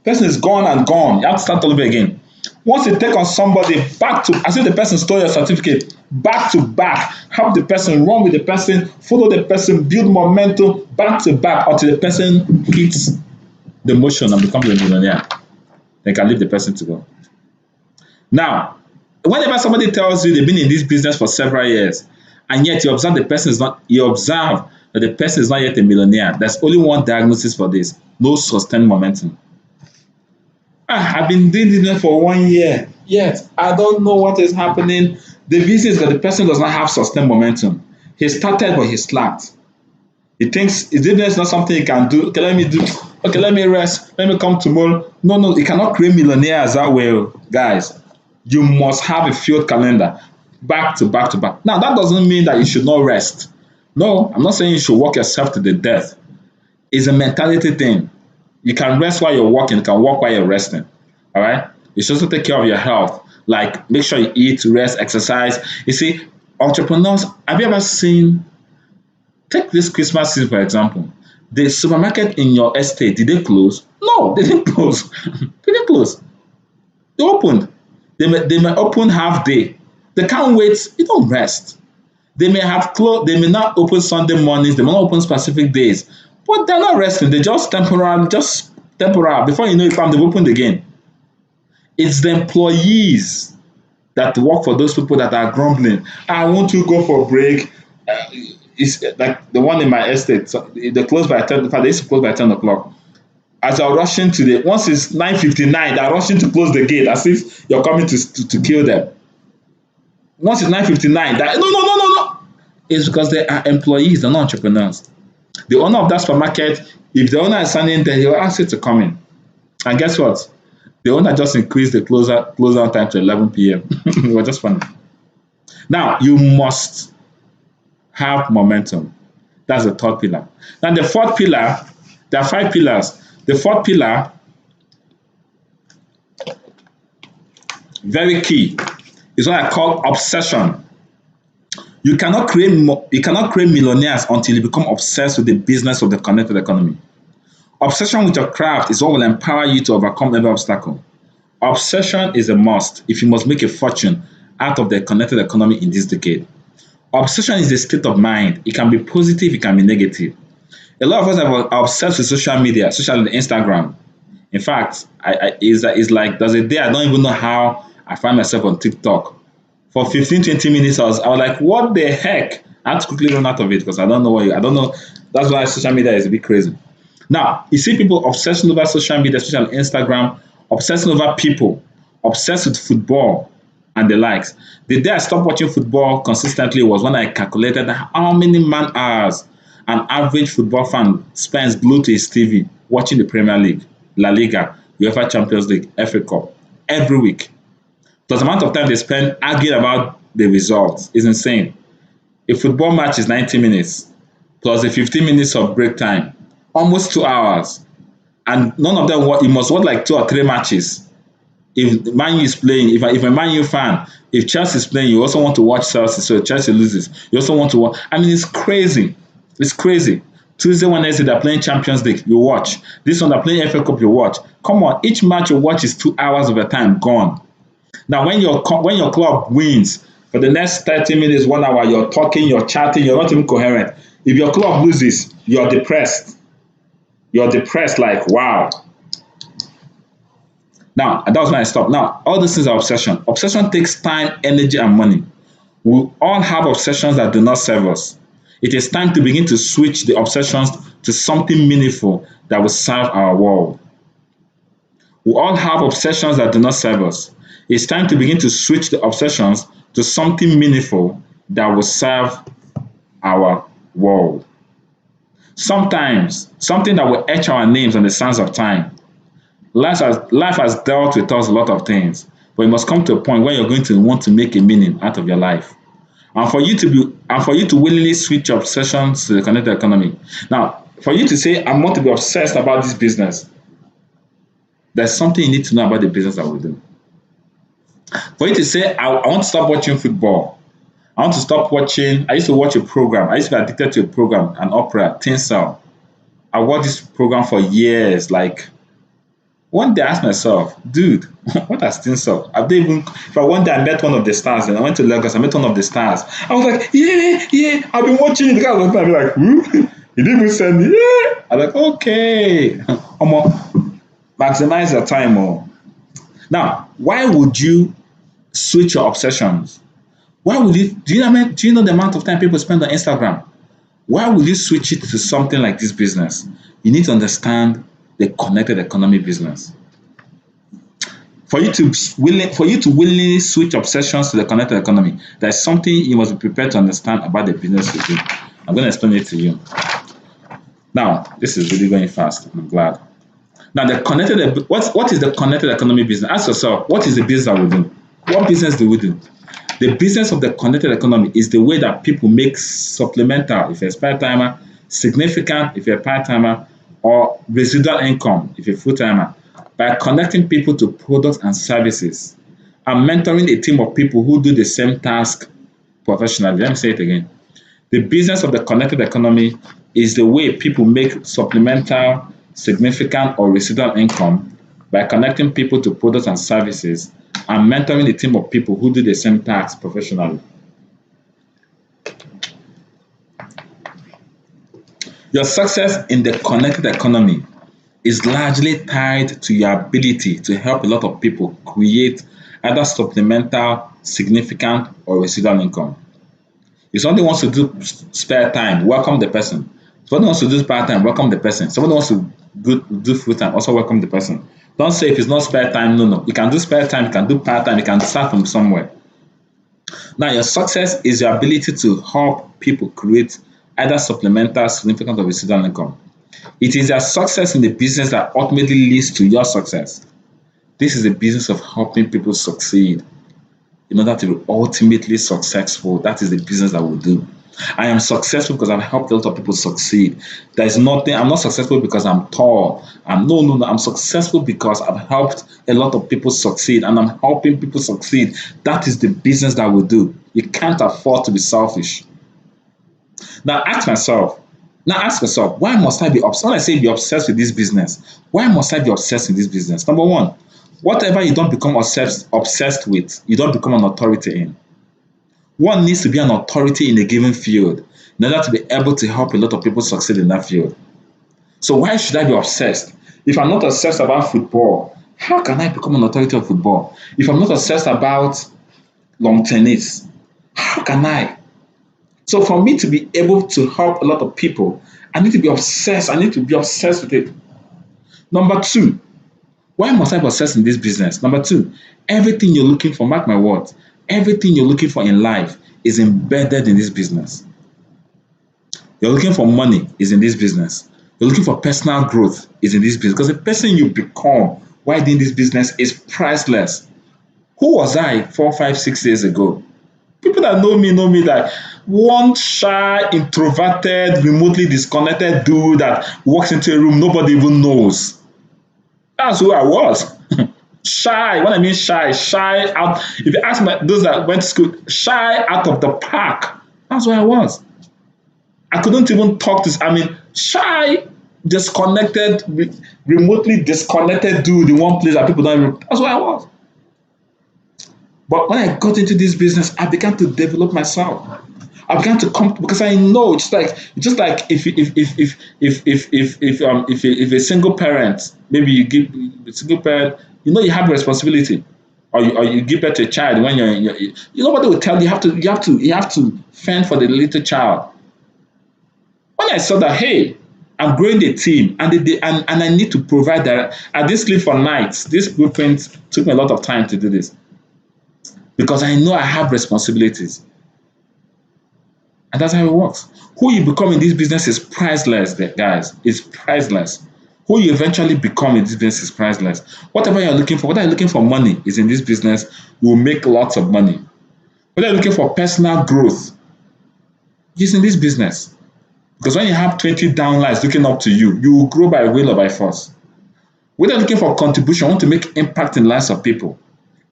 The person is gone and gone. You have to start all over again. Once you take on somebody, back to, as if the person stole your certificate, back to back, help the person, run with the person, follow the person, build momentum, back to back until the person hits the motion and becomes a millionaire. They can leave the person to go. Now, whenever somebody tells you they've been in this business for several years, and yet you observe that the person is not yet a millionaire, there's only one diagnosis for this: no sustained momentum. I've been doing this for 1 year, yet I don't know what is happening. The reason is that the person does not have sustained momentum. He started, but he slacked. He thinks his business is not something he can do. Okay, let me rest. Let me come tomorrow. No, you cannot create millionaires that way, guys. You must have a field calendar, back to back to back. Now, that doesn't mean that you should not rest. No, I'm not saying you should work yourself to the death. It's a mentality thing. You can rest while you're working. You can work while you're resting. All right? You should also take care of your health. Like, make sure you eat, rest, exercise. You see, entrepreneurs, have you ever seen, take this Christmas season, for example. The supermarket in your estate, did they close? No, they didn't close. They didn't close. They opened. They may open half day. They can't wait. You don't rest. They may have closed. They may not open Sunday mornings. They may not open specific days. But they're not resting. They're just temporary. Before you know it, they've opened again. It's the employees that work for those people that are grumbling. I want to go for a break. It's like the one in my estate. So they close by 10. They used to close by 10 o'clock. as you're rushing to the once it's 9:59, they're rushing to close the gate as if you're coming to kill them. Once it's 9:59, that no. It's because they are employees, they're not entrepreneurs. The owner of that supermarket, if the owner is standing there, he'll ask you to come in. And guess what? The owner just increased the close down time to 11 p.m. It was just funny. Now, you must have momentum. That's the third pillar. Now, the fourth pillar, there are 5 pillars. The fourth pillar, very key, is what I call obsession. You cannot create millionaires until you become obsessed with the business of the connected economy. Obsession with your craft is what will empower you to overcome every obstacle. Obsession is a must if you must make a fortune out of the connected economy in this decade. Obsession is a state of mind. It can be positive, it can be negative. A lot of us are obsessed with social media, especially Instagram. In fact, it's like there's a day I don't even know how I find myself on TikTok. For 15-20 minutes, I was like, what the heck? I had to quickly run out of it because I don't know. That's why social media is a bit crazy. Now, you see people obsessing over social media, especially Instagram, obsessing over people, obsessed with football and the likes. The day I stopped watching football consistently was when I calculated how many man hours an average football fan spends glued to his TV watching the Premier League, La Liga, UEFA Champions League, FA Cup every week. Plus the amount of time they spend arguing about the results is insane. A football match is 90 minutes plus the 15 minutes of break time, almost 2 hours. And none of them, you must watch like 2 or 3 matches. If Man U is playing, if a Man U fan, if Chelsea is playing, you also want to watch Chelsea, so Chelsea loses. You also want to watch. I mean, it's crazy. It's crazy. Tuesday, Wednesday, they're playing Champions League, you watch. This one, they're playing FA Cup, you watch. Come on, each match you watch is 2 hours of your time gone. Now, when your club wins, for the next 30 minutes, 1 hour, you're talking, you're chatting, you're not even coherent. If your club loses, you're depressed. You're depressed, like, wow. Now, that was when I stopped. Now, all these things are obsession. Obsession takes time, energy, and money. We all have obsessions that do not serve us. It is time to begin to switch the obsessions to something meaningful that will serve our world. We all have obsessions that do not serve us. It's time to begin to switch the obsessions to something meaningful that will serve our world. Sometimes, something that will etch our names on the sands of time. Life has dealt with us a lot of things, but it must come to a point where you're going to want to make a meaning out of your life. And for you to willingly switch your obsessions to the connected economy. Now, for you to say, I want to be obsessed about this business, there's something you need to know about the business that we do. For you to say, I want to stop watching football. I want to stop watching. I used to watch a program. I used to be addicted to a program, an opera, Tinsel. I watched this program for years. Like, one day I asked myself, dude, what is Tinsel? One day I met one of the stars and I went to Lagos. I met one of the stars. I was like, yeah, I've been watching it. The guy was looking at me like, who? He didn't even send me, yeah. I'm like, okay. Maximize your time. Now, why would you switch your obsessions? Why would you, do you know the amount of time people spend on Instagram? Why would you switch it to something like this business? You need to understand the connected economy business. For you to willingly switch obsessions to the connected economy, there's something you must be prepared to understand about the business you do. I'm going to explain it to you. Now, this is really going fast. I'm glad. Now, what is the connected economy business? Ask yourself, what is the business that we do? What business do we do? The business of the connected economy is the way that people make supplemental, if you're a part-timer, significant, if you're a part-timer, or residual income, if you're a full-timer, by connecting people to products and services and mentoring a team of people who do the same task professionally. Let me say it again. The business of the connected economy is the way people make supplemental, significant, or residual income by connecting people to products and services and mentoring a team of people who do the same tasks professionally. Your success in the connected economy is largely tied to your ability to help a lot of people create either supplemental, significant, or residual income. If somebody wants to do spare time, welcome the person. If somebody wants to do part time, welcome the person. Somebody wants to good do full time, also welcome the person. Don't say if it's not spare time, no, no. You can do spare time, you can do part time, you can start from somewhere. Now, your success is your ability to help people create either supplemental, significant, or residual income. It is your success in the business that ultimately leads to your success. This is the business of helping people succeed in order to be ultimately successful. That is the business that we do. I am successful because I've helped a lot of people succeed. There is nothing, I'm not successful because I'm tall. No. I'm successful because I've helped a lot of people succeed and I'm helping people succeed. That is the business that we do. You can't afford to be selfish. Now ask yourself, why must I be obsessed? When I say be obsessed with this business, why must I be obsessed with this business? Number one, whatever you don't become obsessed with, you don't become an authority in. One needs to be an authority in a given field in order to be able to help a lot of people succeed in that field. So why should I be obsessed? If I'm not obsessed about football, how can I become an authority of football? If I'm not obsessed about lawn tennis, how can I? So for me to be able to help a lot of people, I need to be obsessed. I need to be obsessed with it. Number two, why must I be obsessed in this business? Number two, everything you're looking for, mark my words, everything you're looking for in life is embedded in this business. You're looking for money is in this business. You're looking for personal growth is in this business. Because the person you become while doing this business is priceless. Who was I 4, 5, 6 years ago? People that know me that one shy, introverted, remotely disconnected dude that walks into a room nobody even knows. That's who I was. Shy. What I mean shy out. If you ask those that went to school, shy out of the park. That's where I was. I couldn't even talk to. Shy, disconnected, remotely disconnected dude in one place that people don't even. That's where I was. But when I got into this business, I began to develop myself. I began to come because I know just like if a single parent, maybe you give a single parent, you have a responsibility, or you give birth to a child when nobody will tell you you have to fend for the little child. When I saw that, hey, I'm growing the team and I need to provide that. I didn't sleep for nights. This blueprint took me a lot of time to do this because I know I have responsibilities. And that's how it works. Who you become in this business is priceless, guys. It's priceless. Who you eventually become in this business is priceless. Whatever you're looking for, whether you're looking for money is in this business, you will make lots of money. Whether you're looking for personal growth, it's in this business. Because when you have 20 downlines looking up to you, you will grow by will or by force. Whether you're looking for contribution, want to make impact in the lives of people,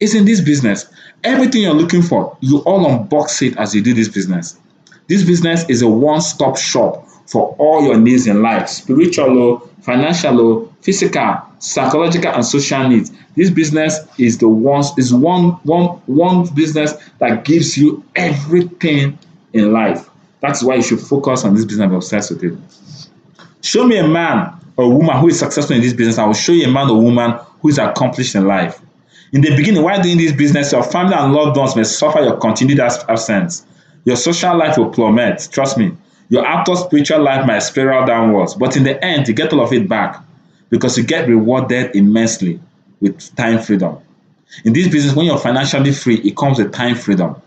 it's in this business. Everything you're looking for, you all unbox it as you do this business. This business is a one-stop shop for all your needs in life, spiritual, financial, physical, psychological, and social needs. This business is one business that gives you everything in life. That's why you should focus on this business and be obsessed with it. Show me a man or a woman who is successful in this business. I will show you a man or woman who is accomplished in life. In the beginning, while doing this business, your family and loved ones may suffer your continued absence. Your social life will plummet, trust me. Your outward spiritual life might spiral downwards, but in the end, you get all of it back because you get rewarded immensely with time freedom. In this business, when you're financially free, it comes with time freedom.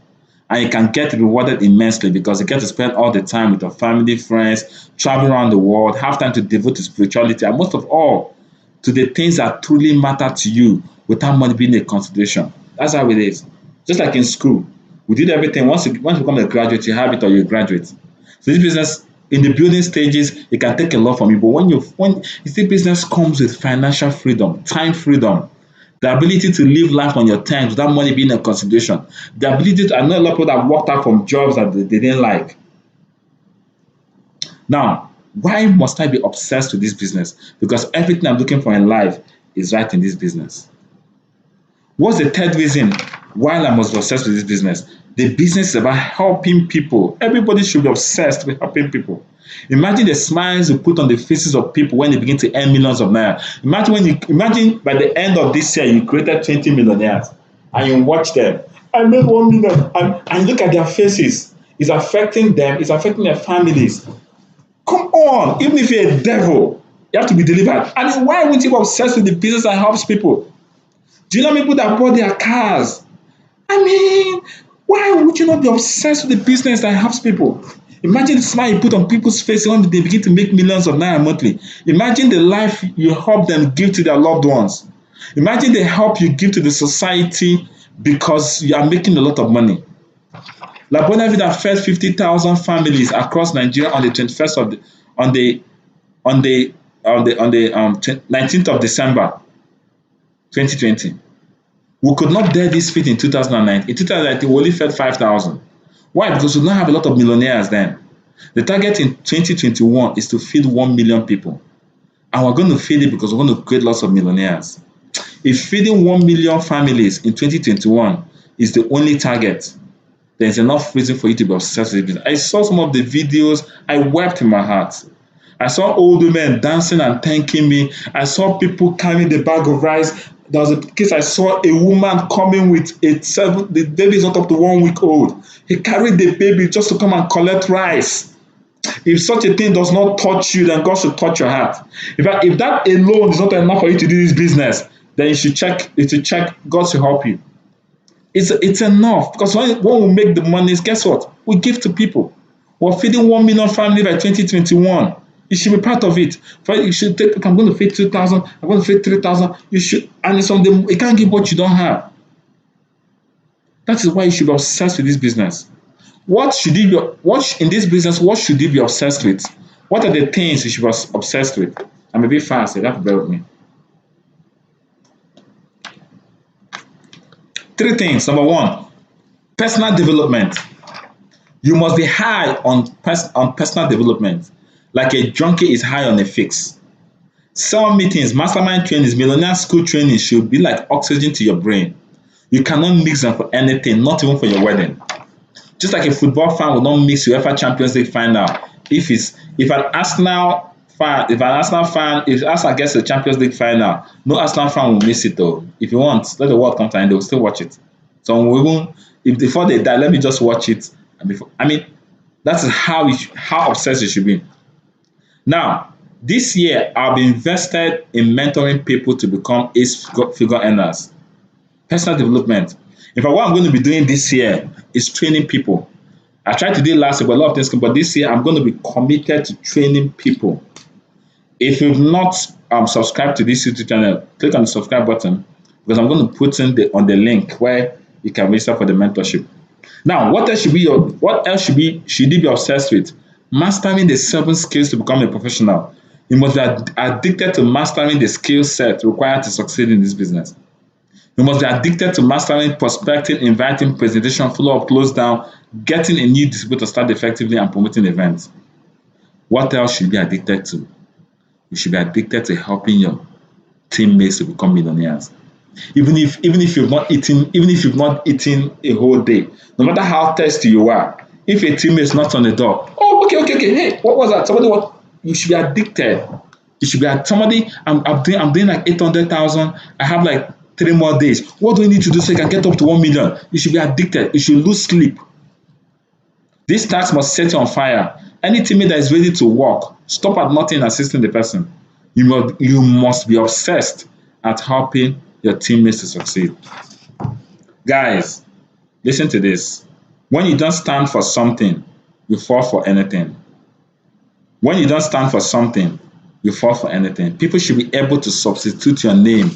And you can get rewarded immensely because you get to spend all the time with your family, friends, travel around the world, have time to devote to spirituality, and most of all, to the things that truly matter to you without money being a consideration. That's how it is. Just like in school. We did everything. Once you become a graduate, you have it or you graduate. So this business, in the building stages, it can take a lot from you. But when you see business comes with financial freedom, time freedom, the ability to live life on your terms without money being a consideration, the ability to, I know a lot of people that walked out from jobs that they didn't like. Now, why must I be obsessed with this business? Because everything I'm looking for in life is right in this business. What's the third reason why I must be obsessed with this business? The business is about helping people. Everybody should be obsessed with helping people. Imagine the smiles you put on the faces of people when they begin to earn millions of naira. Imagine by the end of this year you created 20 millionaires and you watch them. I made 1 million and look at their faces. It's affecting them. It's affecting their families. Come on, even if you're a devil You have to be delivered. And why won't you be obsessed with the business that helps people? Do you know people that bought their cars? I mean, why would you not be obsessed with the business that helps people? Imagine the smile you put on people's faces when they begin to make millions of naira monthly. Imagine the life you help them give to their loved ones. Imagine the help you give to the society because you are making a lot of money. La Buena Vida fed 50,000 families across Nigeria on the 21st of the on the on the 19th of December 2020. We could not dare this feat in 2009. In 2019, we only fed 5,000. Why? Because we don't have a lot of millionaires then. The target in 2021 is to feed 1 million people. And we're going to feed it because we're going to create lots of millionaires. If feeding 1 million families in 2021 is the only target, there's enough reason for you to be obsessed with it. I saw some of the videos, I wept in my heart. I saw old women dancing and thanking me. I saw people carrying the bag of rice. There was a case I saw a woman coming with the baby is not up to 1 week old. He carried the baby just to come and collect rice. If such a thing does not touch you, then God should touch your heart. In fact, if that alone is not enough for you to do this business, then you should check. God should help you. It's enough because when we make the monies, guess what? We give to people. We're feeding 1 million families by 2021. You should be part of it. You should take. I'm going to feed 2,000. I'm going to feed 3,000. You should, and it's on them. You can't give what you don't have. That is why you should be obsessed with this business. What in this business? What should you be obsessed with? What are the things you should be obsessed with? I'm a bit fast. You have to bear with me. 3 things. Number 1, personal development. You must be high on personal development. Like a junkie is high on a fix. Sell meetings, mastermind trainings, millionaire school training should be like oxygen to your brain. You cannot mix them for anything, not even for your wedding. Just like a football fan will not mix UEFA Champions League final. If an Arsenal fan, if Arsenal gets the Champions League final, no Arsenal fan will miss it though. If you want, let the world come to an end, they will still watch it. So we won't. If before they die, let me just watch it. That is how obsessed you should be. Now, this year I've been invested in mentoring people to become figure earners. Personal development. In fact, what I'm going to be doing this year is training people. I tried to do it last year, but a lot of things, but this year I'm going to be committed to training people. If you've not subscribed to this YouTube channel, click on the subscribe button because I'm going to put on the link where you can register for the mentorship. Now, what else should you be obsessed with? Mastering the 7 skills to become a professional. You must be addicted to mastering the skill set required to succeed in this business. You must be addicted to mastering prospecting, inviting, presentation, follow-up, close down, getting a new distributor to start effectively and promoting events. What else should you be addicted to? You should be addicted to helping your teammates to become millionaires. Even if you've not eaten a whole day, no matter how thirsty you are, if a teammate is not on the door, okay, hey, what was that? You should be addicted. You should be at somebody. I'm doing like 800,000. I have like 3 more days. What do we need to do so I can get up to 1 million? You should be addicted. You should lose sleep. This task must set you on fire. Any teammate that is ready to work, stop at nothing assisting the person. You must be obsessed at helping your teammates to succeed. Guys, listen to this. When you don't stand for something, you fall for anything. When you don't stand for something, you fall for anything. People should be able to substitute your name.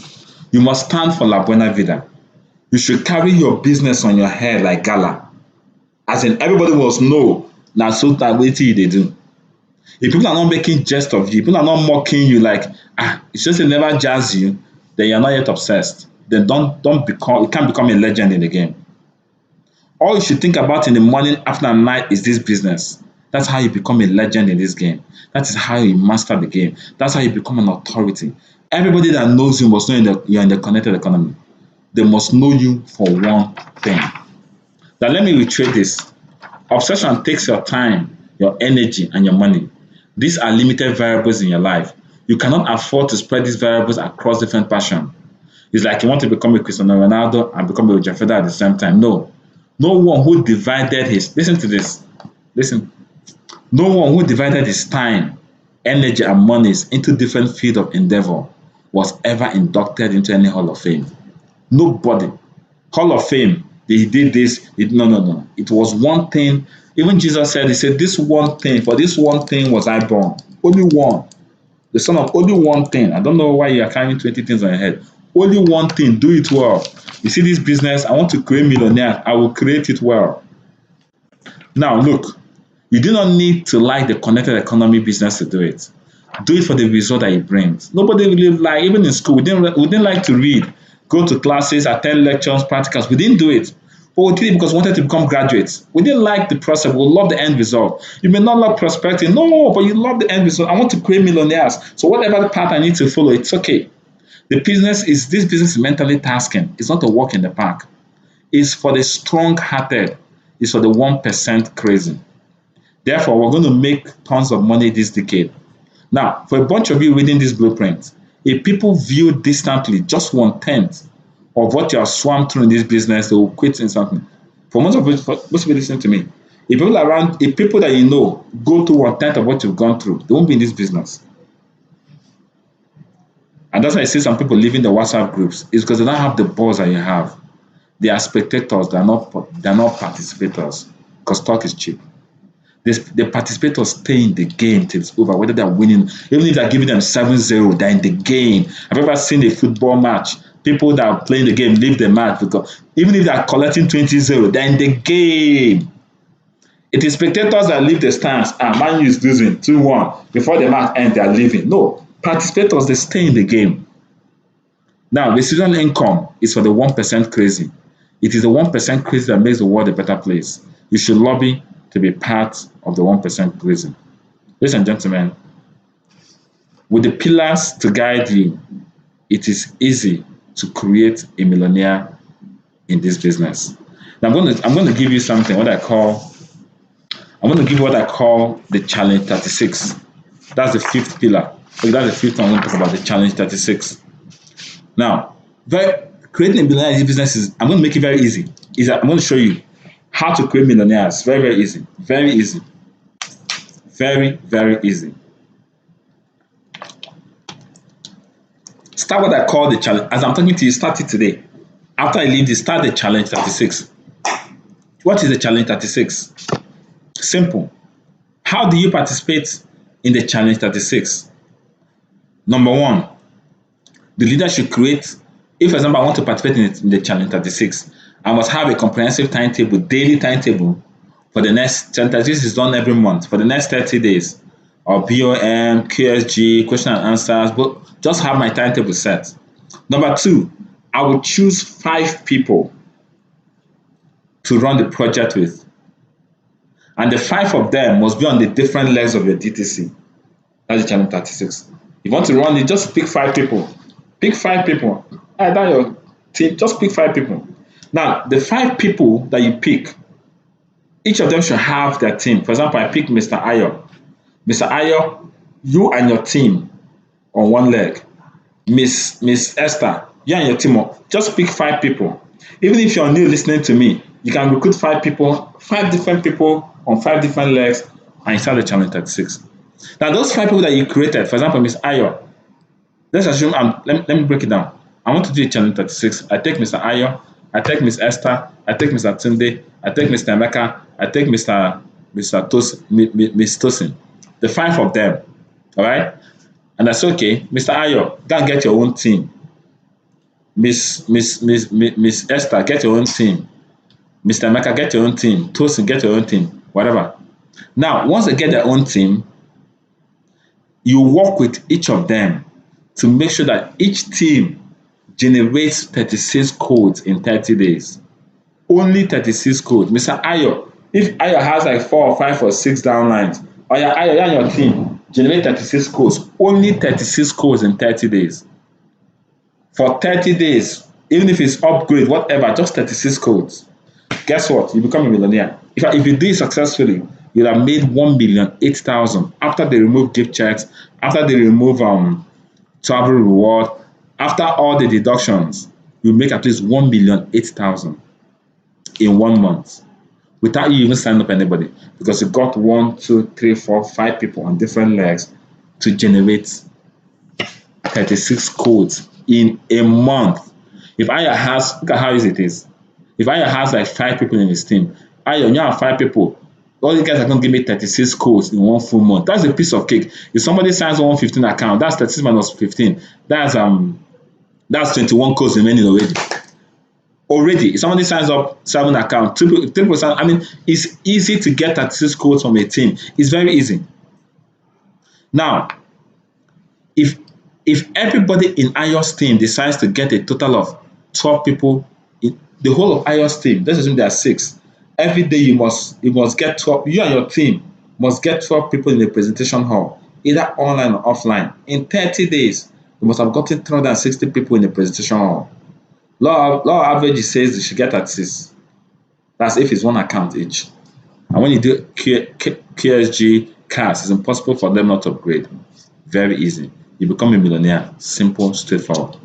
You must stand for La Buena Vida. You should carry your business on your head like gala. As in, everybody must know that so that what they do. If people are not making jest of you, people are not mocking you like, it's just they never jazz you, then you're not yet obsessed. Then you can't become a legend in the game. All you should think about in the morning, after and night is this business. That's how you become a legend in this game. That is how you master the game. That's how you become an authority. Everybody that knows you must know you're in the connected economy. They must know you for one thing. Now let me reiterate this. Obsession takes your time, your energy, and your money. These are limited variables in your life. You cannot afford to spread these variables across different passions. It's like you want to become a Cristiano Ronaldo and become a Roger Federer at the same time. No. No one who divided his time energy, and monies into different fields of endeavor was ever inducted into any Hall of Fame. Nobody. Hall of Fame, they did this. No, no, no. It was one thing. Even Jesus said, he said, this one thing, for this one thing was I born. Only one. The son of only one thing. I don't know why you are carrying 20 things on your head. Only one thing. Do it well. You see this business, I want to create millionaires. I will create it well. Now, look, you do not need to like the connected economy business to do it. Do it for the result that it brings. Nobody really like, even in school, we didn't like to read, go to classes, attend lectures, practicals. We didn't do it. But we did it because we wanted to become graduates. We didn't like the process. We love the end result. You may not love prospecting. No, but you love the end result. I want to create millionaires. So whatever the path I need to follow, it's okay. This business is mentally tasking. It's not a walk in the park. It's for the strong-hearted. It's for the 1% crazy. Therefore, we're going to make tons of money this decade. Now, for a bunch of you reading this blueprint, if people view distantly just 1/10 of what you have swam through in this business, they will quit instantly. For most of you listening to me, if people that you know go through 1/10 of what you've gone through, they won't be in this business. And that's why I see some people leaving the WhatsApp groups. It's because they don't have the balls that you have. They are spectators, they're not participators, because talk is cheap. The participators stay in the game till it's over, whether they're winning, even if they're giving them 7-0, they're in the game. I've ever seen a football match. People that are playing the game leave the match because even if they're collecting 20-0, they're in the game. It is spectators that leave the stands. Man U is losing 2-1. Before the match ends, they are leaving. No, participators, they stay in the game. Now, residual income is for the 1% crazy. It is the 1% crazy that makes the world a better place. You should lobby to be part of the 1% crazy. Ladies and gentlemen, with the pillars to guide you, it is easy to create a millionaire in this business. Now I'm going to give you something I'm going to give you what I call the Challenge 36. That's the fifth pillar. So that's the fifth one I'm going to talk about, the Challenge 36. Now, creating a millionaire in this business I'm going to make it very easy. I'm going to show you how to create millionaires. Very, very easy. Very easy. Very, very easy. Start what I call the challenge. As I'm talking to you, start it today. After I leave this, start the Challenge 36. What is the Challenge 36? Simple. How do you participate in the Challenge 36? Number one, the leader should create, if for example I want to participate in the Challenge 36, I must have a comprehensive timetable, daily timetable for the next, this is done every month, for the next 30 days, or BOM, QSG, question and answers, but just have my timetable set. Number two, I will choose 5 people to run the project with. And the 5 of them must be on the different legs of your DTC. That's the Challenge 36. If you want to run it, just pick 5 people. Pick 5 people. That's your team. Just pick 5 people. Now, the 5 people that you pick, each of them should have their team. For example, I pick Mr. Ayo. Mr. Ayo, you and your team on one leg. Miss Esther, you and your team, just pick 5 people. Even if you're new listening to me, you can recruit 5 people, 5 different people on 5 different legs, and you start the Challenge 36. Now, those 5 people that you created, for example, Miss Ayo, let's assume, let me break it down. I want to do a Challenge 36. I take Mr. Ayo, I take Miss Esther, I take Mr. Tunde, I take Mr. Emeka, I take Miss Tosin. The 5 of them, all right? And I say, okay, Mr. Ayo, go and get your own team. Miss Esther, get your own team. Mr. Emeka, get your own team. Tosin, get your own team. Whatever. Now, once they get their own team, you work with each of them to make sure that each team generates 36 codes in 30 days. Only 36 codes. Mr. Ayo, if Ayo has like 4 or 5 or 6 downlines, or Ayo, you and your team generate 36 codes. Only 36 codes in 30 days. For 30 days, even if it's upgrade, whatever, just 36 codes. Guess what? You become a millionaire. If you do it successfully, you'll have made 1,008,000 after they remove gift checks, after they remove travel reward, after all the deductions, you make at least 1,008,000 in 1 month without you even signing up anybody, because you got 1, 2, 3, 4, 5 people on different legs to generate 36 codes in a month. If Ayo has, look at how easy it is. If Ayo has like 5 people in his team, Ayo, you have 5 people. All you guys are going to give me 36 codes in one full month. That's a piece of cake. If somebody signs 115 account, that's 36 minus 15. That's 21 codes remaining already. Already, if somebody signs up 7 account, 3%, I mean, it's easy to get 36 codes from a team. It's very easy. Now, if everybody in Ayo's team decides to get a total of 12 people, in the whole of Ayo's team, let's assume there are 6. Every day you must get 12, you and your team must get 12 people in the presentation hall, either online or offline. In 30 days, you must have gotten 360 people in the presentation hall. Law average says you should get at 6. That's if it's 1 account each. And when you do QSG CAS, it's impossible for them not to upgrade. Very easy. You become a millionaire. Simple, straightforward.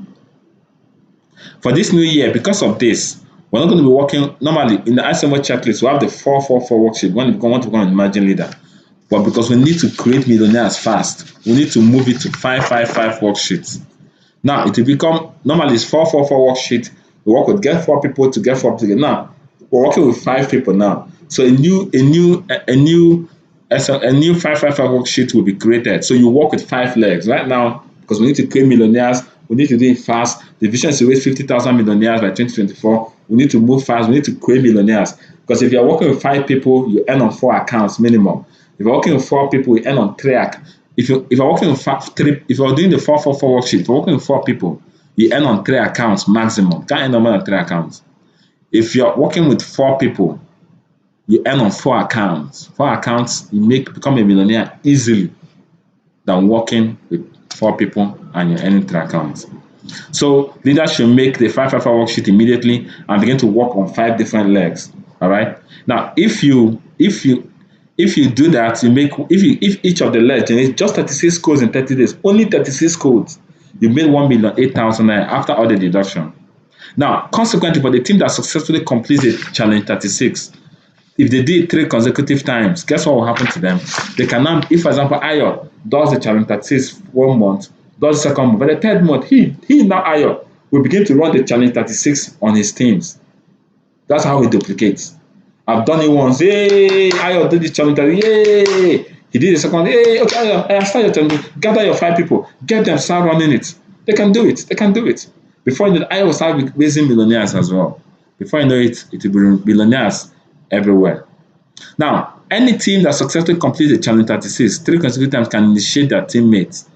For this new year, because of this, we're not going to be working normally in the ICMO checklist. We have the 444 worksheet when you want to become an emerging leader. But because we need to create millionaires fast, we need to move it to 555 worksheets. Now it will become normally it's 444 worksheet. We work with get 4 people to get 4 people. Now we're working with 5 people now. So a new 555 worksheet will be created. So you work with 5 legs right now because we need to create millionaires. We need to do it fast. The vision is to raise 50,000 millionaires by 2024. We need to move fast. We need to create millionaires because if you're working with 5 people, you earn on 4 accounts minimum. If you're working with 4 people, you earn on 3 accounts. If you're working with 3, if you're doing the 444 worksheet, if you're working with 4 people, you earn on 3 accounts maximum. Can't earn on more than 3 accounts. If you're working with 4 people, you earn on 4 accounts. 4 accounts, you become a millionaire easily than working with 4 people and you're earning 3 accounts. So leaders should make the 555 worksheet immediately and begin to work on 5 different legs. All right. Now, if you do that, if each of the legs generates just 36 codes in 30 days, only 36 codes, you made 1,008,000 after all the deduction. Now, consequently, for the team that successfully completes the challenge 36, if they did 3 consecutive times, guess what will happen to them? They can now, if for example, Ayo does the challenge 36 1 month, does the second month, by the 3rd month, he now Ayo will begin to run the challenge 36 on his teams. That's how he duplicates. I've done it once. Yay! Ayo did the challenge. Yay! He did the second one. Yay! Okay, Ayo, start your challenge. Gather your 5 people. Get them, start running it. They can do it. They can do it. Before you know it, Ayo will start raising millionaires as well. Before you know it, it will be millionaires everywhere. Now, any team that successfully completes the challenge 36 3 consecutive times can initiate their teammates.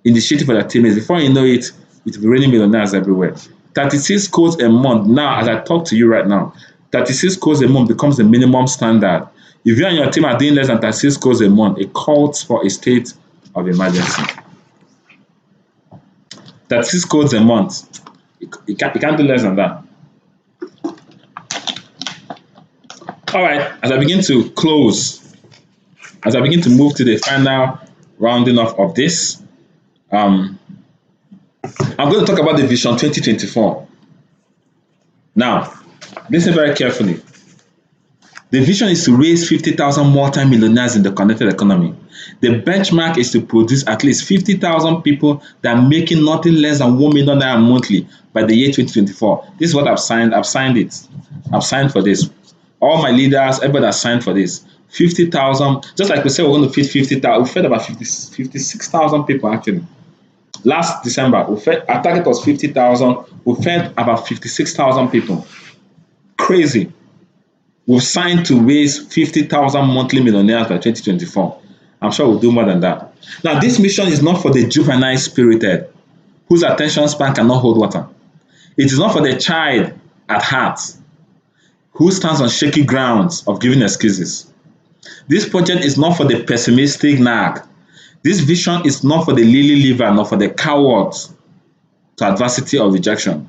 Initiate for their teammates. Before you know it, it will be raining millionaires everywhere. 36 codes a month. Now, as I talk to you right now, 36 codes a month becomes the minimum standard. If you and your team are doing less than 36 codes a month, it calls for a state of emergency. 36 codes a month. You can't do less than that. All right, as I begin to close, as I begin to move to the final rounding off of this, I'm going to talk about the Vision 2024. Now, listen very carefully. The vision is to raise 50,000 multi-millionaires in the connected economy. The benchmark is to produce at least 50,000 people that are making nothing less than 1 million naira monthly by the year 2024. This is what I've signed. I've signed it. I've signed for this. All my leaders, everybody has signed for this. 50,000, just like we said, we're going to feed 50,000. We fed about 56,000 people actually. Last December, our target was 50,000. We fed about 56,000 people. Crazy. We've signed to raise 50,000 monthly millionaires by 2024. I'm sure we'll do more than that. Now, this mission is not for the juvenile spirited, whose attention span cannot hold water. It is not for the child at heart, who stands on shaky grounds of giving excuses. This project is not for the pessimistic nag. This vision is not for the lily liver, nor for the cowards to adversity or rejection.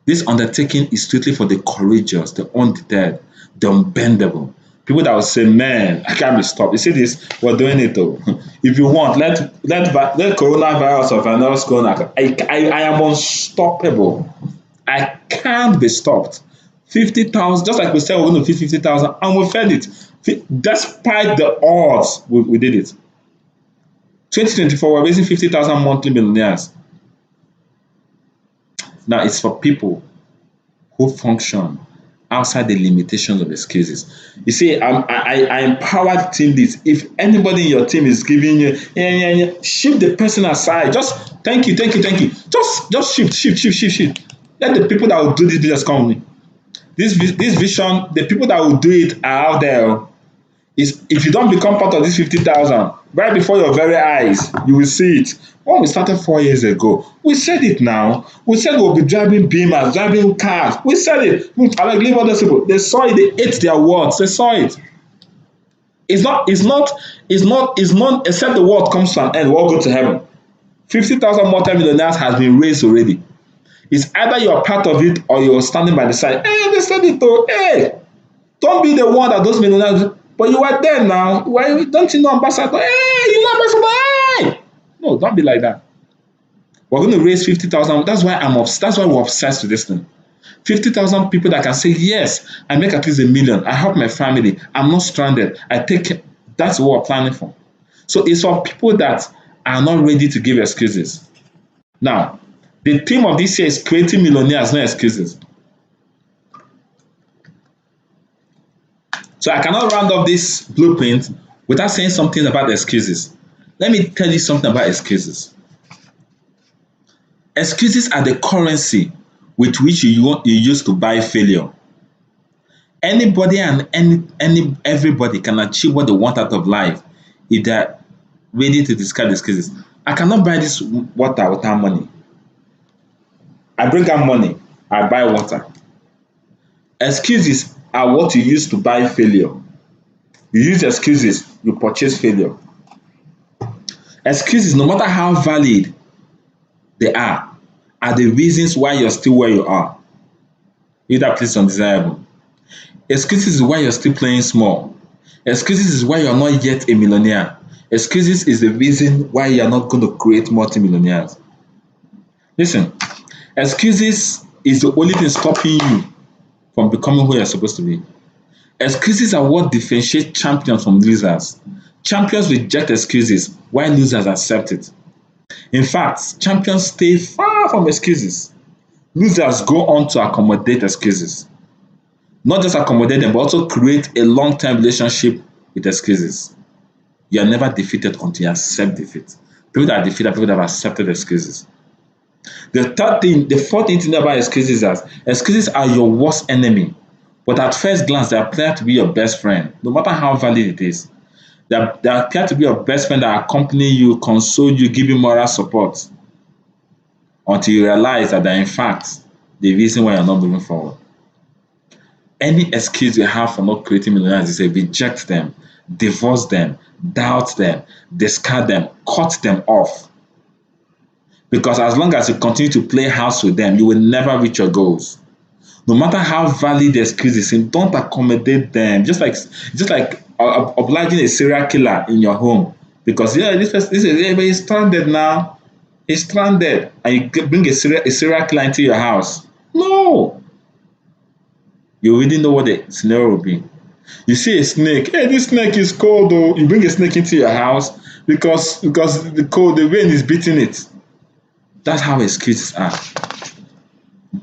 This undertaking is strictly for the courageous, the undeterred, the unbendable. People that will say, man, I can't be stopped. You see this? We're doing it though. If you want, let coronavirus or virus go on. I am unstoppable. I can't be stopped. 50,000, just like we said, we're going to feed 50,000, and we fed it. Despite the odds, we did it. 2024, we're raising 50,000 monthly millionaires. Now, it's for people who function outside the limitations of excuses. You see, I empower the team this. If anybody in your team is giving you, shift the person aside. Just thank you, thank you, thank you. Just shift. Let the people that will do this business come with me. This vision, the people that will do it are out there. Is if you don't become part of this 50,000, right before your very eyes, you will see it. When we started 4 years ago, we said it now. We said we'll be driving beamers, driving cars. We said it. I like leave other people. They saw it, they ate their words, they saw it. It's not, except the world comes to an end, we all go to heaven. 50,000 multimillionaires has been raised already. It's either you're part of it or you're standing by the side. Hey, they said it though. Hey, don't be the one that those millionaires. But you are there now. Why don't you know ambassador? Hey, you know ambassador. Hey, no, don't be like that. We're going to raise 50,000. That's why we're obsessed with this thing. 50,000 people that can say yes. I make at least 1 million. I help my family. I'm not stranded. I take care. That's what we're planning for. So it's for people that are not ready to give excuses. Now, the theme of this year is creating millionaires, no excuses. So I cannot round up this blueprint without saying something about excuses. Let me tell you something about excuses. Excuses are the currency with which you use to buy failure. Anybody and everybody can achieve what they want out of life if they're ready to discard excuses. I cannot buy this water without money. I bring out money, I buy water. Excuses are what you use to buy failure. You use excuses, you purchase failure. Excuses, no matter how valid they are the reasons why you're still where you are. Either place undesirable. Excuses is why you're still playing small. Excuses is why you're not yet a millionaire. Excuses is the reason why you're not going to create multi-millionaires. Listen, excuses is the only thing stopping you from becoming who you're supposed to be. Excuses are what differentiate champions from losers. Champions reject excuses while losers accept it. In fact, champions stay far from excuses. Losers go on to accommodate excuses. Not just accommodate them, but also create a long-term relationship with excuses. You are never defeated until you accept defeat. People that are defeated are people that have accepted excuses. The fourth thing to know about excuses is excuses are your worst enemy. But at first glance, they appear to be your best friend, no matter how valid it is. They appear to be your best friend that accompany you, console you, give you moral support until you realize that they're in fact the reason why you're not moving forward. Any excuse you have for not creating millionaires is reject them, divorce them, doubt them, discard them, cut them off. Because as long as you continue to play house with them, you will never reach your goals. No matter how valid the excuses seem, don't accommodate them. Just like obliging a serial killer in your home. Because he's stranded now. He's stranded. And you bring a serial killer into your house. No. You already know what the scenario will be. You see a snake. Hey, this snake is cold though. You bring a snake into your house because the rain is beating it. That's how excuses are.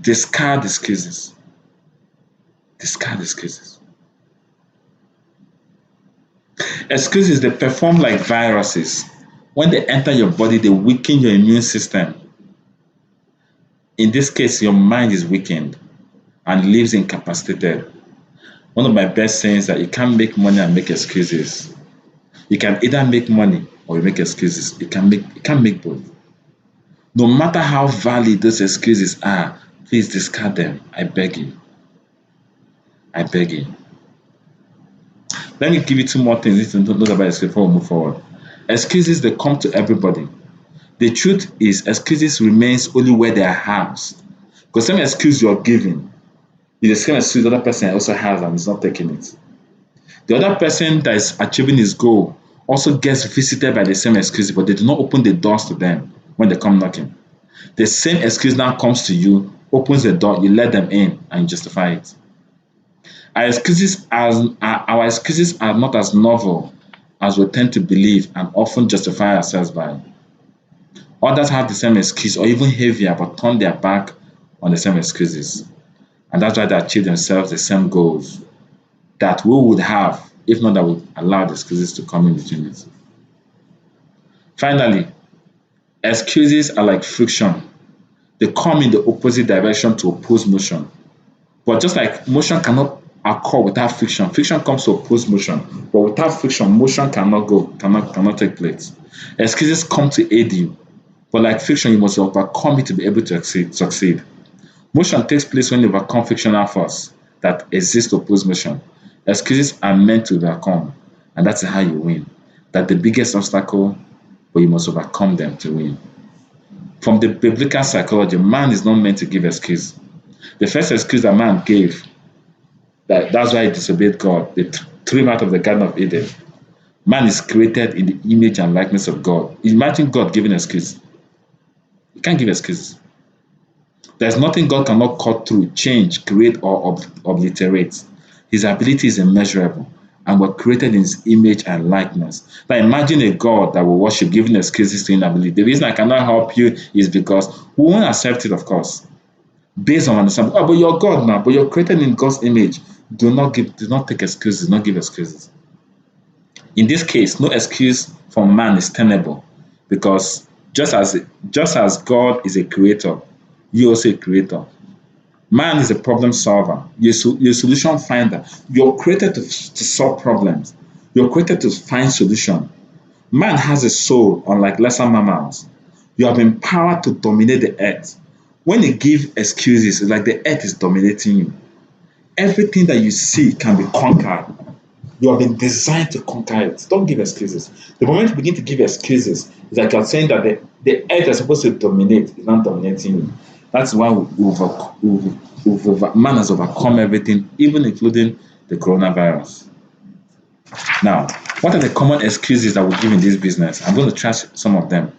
Discard excuses. Discard excuses. Excuses, they perform like viruses. When they enter your body, they weaken your immune system. In this case, your mind is weakened and leaves incapacitated. One of my best sayings is that you can't make money and make excuses. You can either make money or you make excuses. You can't make both. No matter how valid those excuses are, please discard them. I beg you. I beg you. Let me give you two more things to know about excuses before we move forward. Excuses, they come to everybody. The truth is, excuses remains only where they are housed. Because same excuse you're giving is the same excuse the other person also has and is not taking it. The other person that is achieving his goal also gets visited by the same excuse, but they do not open the doors to them when they come knocking. The same excuse now comes to you, opens the door, you let them in, and you justify it. Our excuses are not as novel as we tend to believe and often justify ourselves by. Others have the same excuse or even heavier but turn their back on the same excuses. And that's why they achieve themselves the same goals that we would have if not that we allowed excuses to come in between it. Finally, excuses are like friction. They come in the opposite direction to oppose motion. But just like motion cannot occur without friction, friction comes to oppose motion. But without friction, motion cannot take place. Excuses come to aid you, but like friction, you must overcome it to be able to succeed. Motion takes place when you overcome frictional force that exists to oppose motion. Excuses are meant to overcome, and that's how you win. That's the biggest obstacle, but you must overcome them to win. From the biblical psychology, man is not meant to give excuse. The first excuse that man gave, that's why he disobeyed God. They threw him out of the Garden of Eden. Man is created in the image and likeness of God. Imagine God giving excuse. He can't give excuses. There's nothing God cannot cut through, change, create, or obliterate. His ability is immeasurable, and we're created in his image and likeness. Now imagine a God that will worship giving excuses to inability. The reason I cannot help you is because we won't accept it, of course. Based on understanding, but you're God now, but you're created in God's image. Do not take excuses, do not give excuses. In this case, no excuse from man is tenable, because just as God is a creator, you're also a creator. Man is a problem solver. You're a solution finder. You're created to solve problems. You're created to find solution. Man has a soul, unlike lesser mammals. You have been empowered to dominate the earth. When you give excuses, it's like the earth is dominating you. Everything that you see can be conquered. You have been designed to conquer it. Don't give excuses. The moment you begin to give excuses, it's like you're saying that the earth is supposed to dominate, is not dominating you. That's why man has overcome everything, even including the coronavirus. Now, what are the common excuses that we give in this business? I'm going to trash some of them.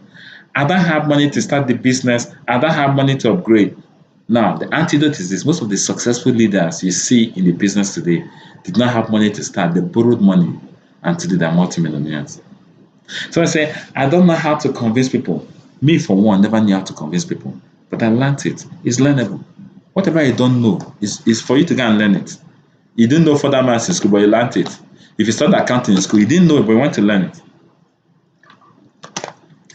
I don't have money to start the business. I don't have money to upgrade. Now, the antidote is this. Most of the successful leaders you see in the business today did not have money to start. They borrowed money, and today they're multimillionaires. So I say, I don't know how to convince people. Me, for one, never knew how to convince people. But I learned it. It's learnable. Whatever you don't know is for you to go and learn it. You didn't know further maths in school, but you learned it. If you studied accounting in school, you didn't know it, but you went to learn it.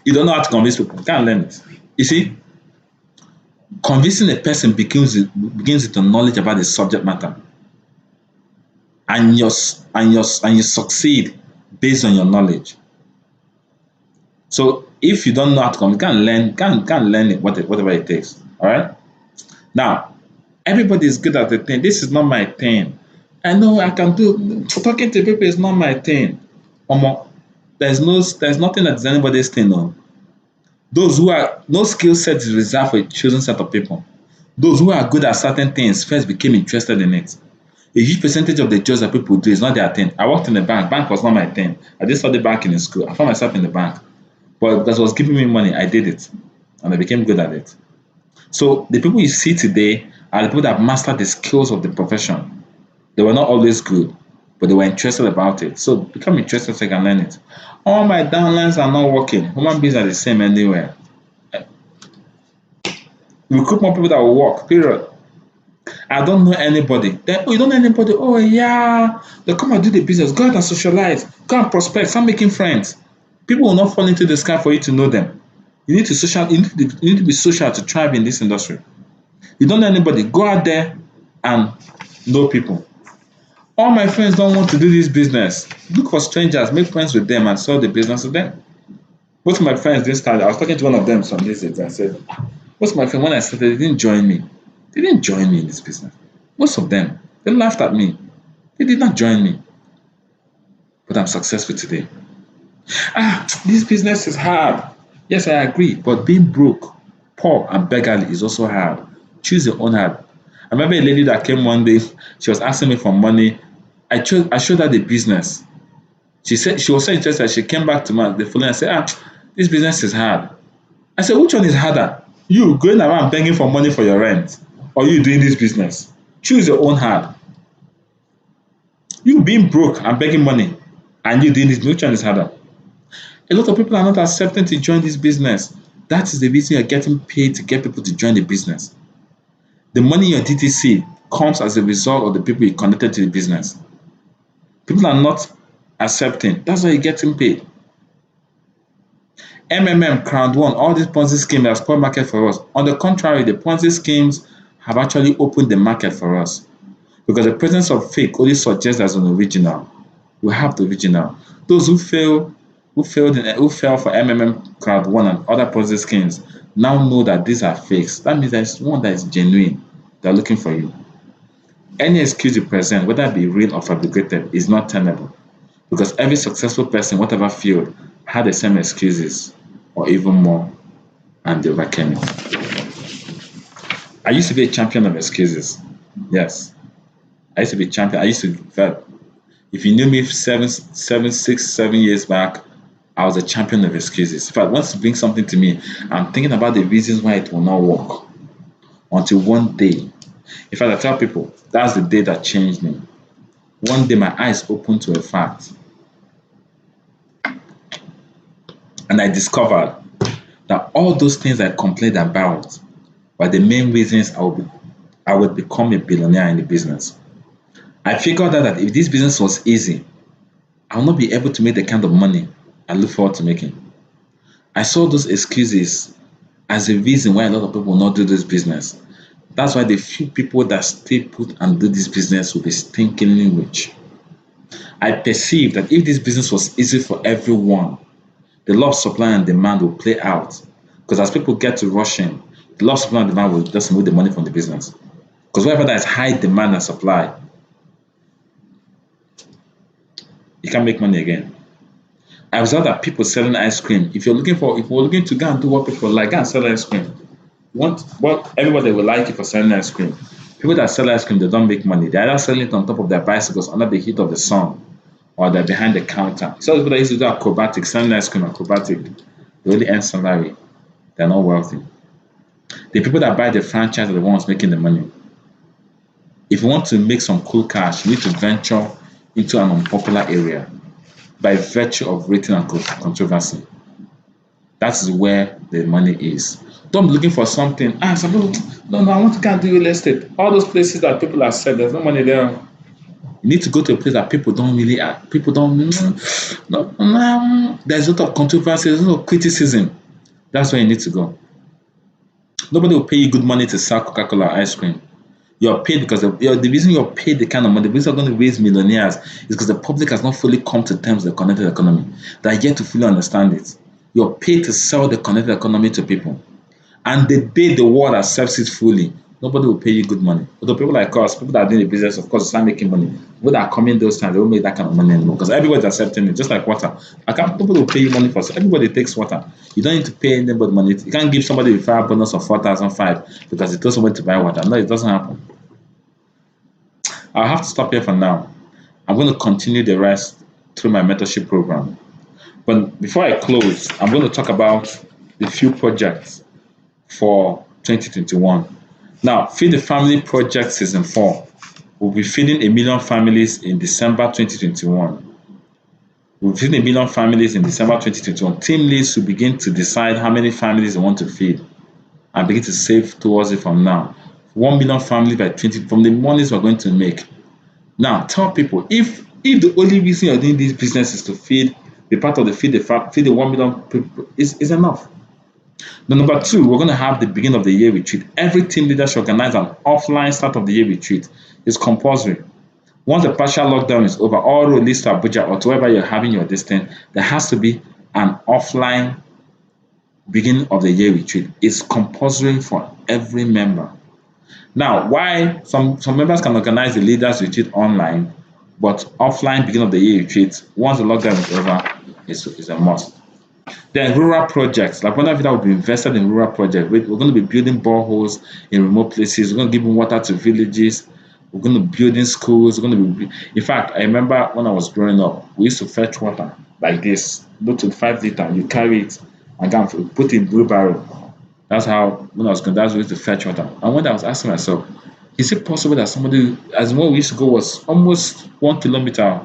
You don't know how to convince people. You can't learn it. You see, convincing a person begins with the knowledge about the subject matter, and you succeed based on your knowledge. So if you don't know how to convince, can't learn it, whatever it takes. All right. Now, everybody is good at the thing. This is not my thing. I know I can do. Talking to people is not my thing. There's nothing that is anybody's thing. No. Those who are no skill set is reserved for a chosen set of people. Those who are good at certain things first became interested in it. A huge percentage of the jobs that people do is not their thing. I worked in the bank. Bank was not my thing. I did study banking in school. I found myself in the bank. But because it was giving me money, I did it. And I became good at it. So the people you see today are the people that mastered the skills of the profession. They were not always good, but they were interested about it. So become interested so you can learn it. All my downlines are not working. Human beings are the same anywhere. Recruit more people that will work, period. I don't know anybody. You don't know anybody? Oh yeah. They come and do the business. Go out and socialize. Go and prospect. Start making friends. People will not fall into the sky for you to know them. You need to be social to thrive in this industry. You don't know anybody. Go out there and know people. All my friends don't want to do this business. Look for strangers, make friends with them, and sell the business to them. Most of my friends didn't start. I was talking to one of them some days ago. I said, most of my friends, when I started, they didn't join me. They didn't join me in this business. Most of them, they laughed at me. They did not join me. But I'm successful today. This business is hard. Yes, I agree. But being broke, poor, and beggarly is also hard. Choose your own hard. I remember a lady that came one day. She was asking me for money. I showed her the business. She said she was so interested. She came back to me the following. I said, this business is hard. I said, which one is harder? You going around begging for money for your rent, or you doing this business? Choose your own hard. You being broke and begging money And you doing this, which one is harder? A lot of people are not accepting to join this business. That is the reason you're getting paid to get people to join the business. The money in your DTC comes as a result of the people you connected to the business. People are not accepting. That's why you're getting paid. Crowd One, all these Ponzi schemes have spoiled market for us. On the contrary, the Ponzi schemes have actually opened the market for us because the presence of fake only suggests there's an original. We have the original. Those who fell for Crowd One and other Ponzi schemes now know that these are fakes. That means there's one that is genuine. They're looking for you. Any excuse you present, whether it be real or fabricated, is not tenable because every successful person, whatever field, had the same excuses or even more, and they overcame it. I used to be a champion of excuses. Yes, I used to be a champion. If you knew me 7 years back, I was a champion of excuses. In fact, once you bring something to me, I'm thinking about the reasons why it will not work until one day. In fact, I tell people that's the day that changed me. One day, my eyes opened to a fact, and I discovered that all those things I complained about were the main reasons I would become a billionaire in the business. I figured out that if this business was easy, I will not be able to make the kind of money I look forward to making. I saw those excuses as a reason why a lot of people will not do this business. That's why the few people that stay put and do this business will be stinkingly rich. I perceive that if this business was easy for everyone, the law of supply and demand will play out. Because as people get to rushing, the law of supply and demand will just move the money from the business. Because wherever there is high demand and supply, you can't make money again. I observe that people selling ice cream. If we're looking to go and do what people like, go and sell ice cream. What everybody will like you for selling ice cream. People that sell ice cream, they don't make money. They're either selling it on top of their bicycles under the heat of the sun, or they're behind the counter. So people that used to do acrobatic, selling ice cream acrobatic, they only earn salary. They're not wealthy. The people that buy the franchise are the ones making the money. If you want to make some cool cash, you need to venture into an unpopular area by virtue of rating and controversy. That is where the money is. Don't be looking for something. Some people, no, I want to go and do real estate. All those places that people have said, there's no money there. You need to go to a place that people don't really act. People don't, there's a lot of controversy, there's a lot of criticism. That's where you need to go. Nobody will pay you good money to sell Coca-Cola ice cream. You're paid because the reason you're paid the kind of money, the reason you're going to raise millionaires is because the public has not fully come to terms with the connected economy. They are yet to fully understand it. You're paid to sell the connected economy to people. And the day the world accepts it fully, nobody will pay you good money. Although people like us, people that are doing the business, of course, start making money. People that are coming those times, they won't make that kind of money anymore because everybody's accepting it, just like water. Nobody will pay you money for it. Everybody takes water. You don't need to pay anybody money. You can't give somebody a referral bonus of 4,005 because he told somebody to buy water. No, it doesn't happen. I'll have to stop here for now. I'm going to continue the rest through my mentorship program. But before I close, I'm going to talk about the few projects for 2021. Now, Feed the Family Project Season 4 will be feeding 1 million families in December 2021. We'll feed 1 million families in December 2021. Team leads will begin to decide how many families they want to feed and begin to save towards it from now. 1 million families by 20 from the monies we're going to make. Now, tell people if the only reason you're doing this business is to be part of the feed the 1 million people is enough. Then number 2, we're going to have the beginning of the year retreat. Every team leader should organize an offline start of the year retreat. It's compulsory. Once the partial lockdown is over, all released to Abuja or to wherever you're having your distance, there has to be an offline beginning of the year retreat. It's compulsory for every member. Now, why some members can organize the leaders retreat online, but offline beginning of the year retreat, once the lockdown is over, is a must. Then rural projects, like whenever that will be invested in rural projects, we're going to be building boreholes in remote places. We're going to give water to villages. We're going to be building schools. In fact, I remember when I was growing up, we used to fetch water like this, look to 5 liter. You carry it and go and put it in wheelbarrow. That's how when I was going. That's where we used to fetch water. And when I was asking myself, is it possible that somebody, as what we used to go was almost 1 kilometer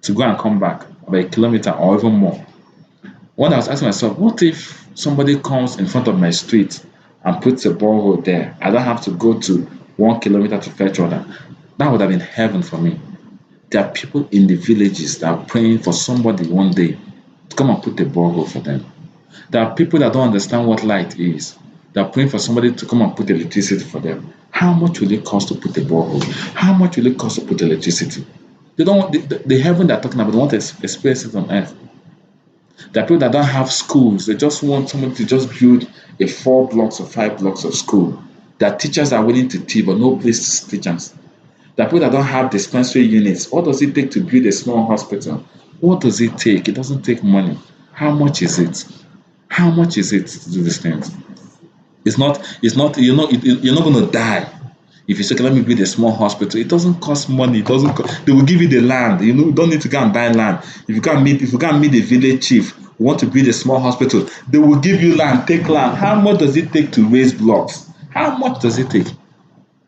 to go and come back? about a kilometer or even more. When I was asking myself, what if somebody comes in front of my street and puts a borehole there? I don't have to go to 1 kilometer to fetch water. That would have been heaven for me. There are people in the villages that are praying for somebody one day to come and put a borehole for them. There are people that don't understand what light is. They are praying for somebody to come and put electricity for them. How much will it cost to put a borehole? How much will it cost to put electricity? They don't want the heaven they're talking about, they want to experience it on earth. There are people that don't have schools. They just want someone to just build a 4 blocks or 5 blocks of school. There are teachers that are willing to teach, but no place to teach us. There are people that don't have dispensary units. What does it take to build a small hospital? What does it take? It doesn't take money. How much is it? How much is it to do these things? It's not, you're not going to die. If you say, okay, let me build a small hospital, it doesn't cost money. It doesn't cost, they will give you the land. You don't need to go and buy land. If you can't meet the village chief, you want to build a small hospital, they will give you land, take land. How much does it take to raise blocks? How much does it take?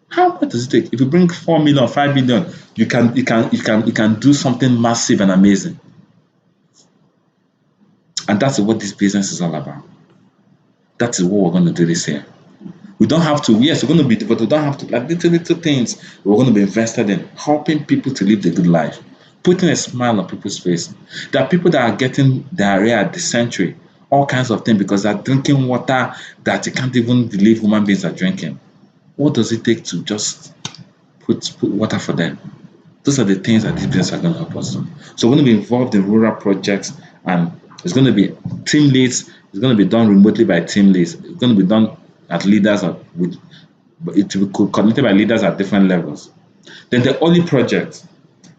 How much does it take? If you bring 4 million, 5 million, you can do something massive and amazing. And that's what this business is all about. That is what we're going to do this year. We don't have to, yes, we're going to be, but we don't have to, like little things we're going to be invested in, helping people to live the good life, putting a smile on people's face. There are people that are getting diarrhea, dysentery, all kinds of things because they're drinking water that you can't even believe human beings are drinking. What does it take to just put water for them? Those are the things that these businesses are going to help us do. So we're going to be involved in rural projects, and it's going to be team leads. It's going to be done remotely by team leads. It's going to be done at leaders with, it will be coordinated by leaders at different levels. Then the Oli project,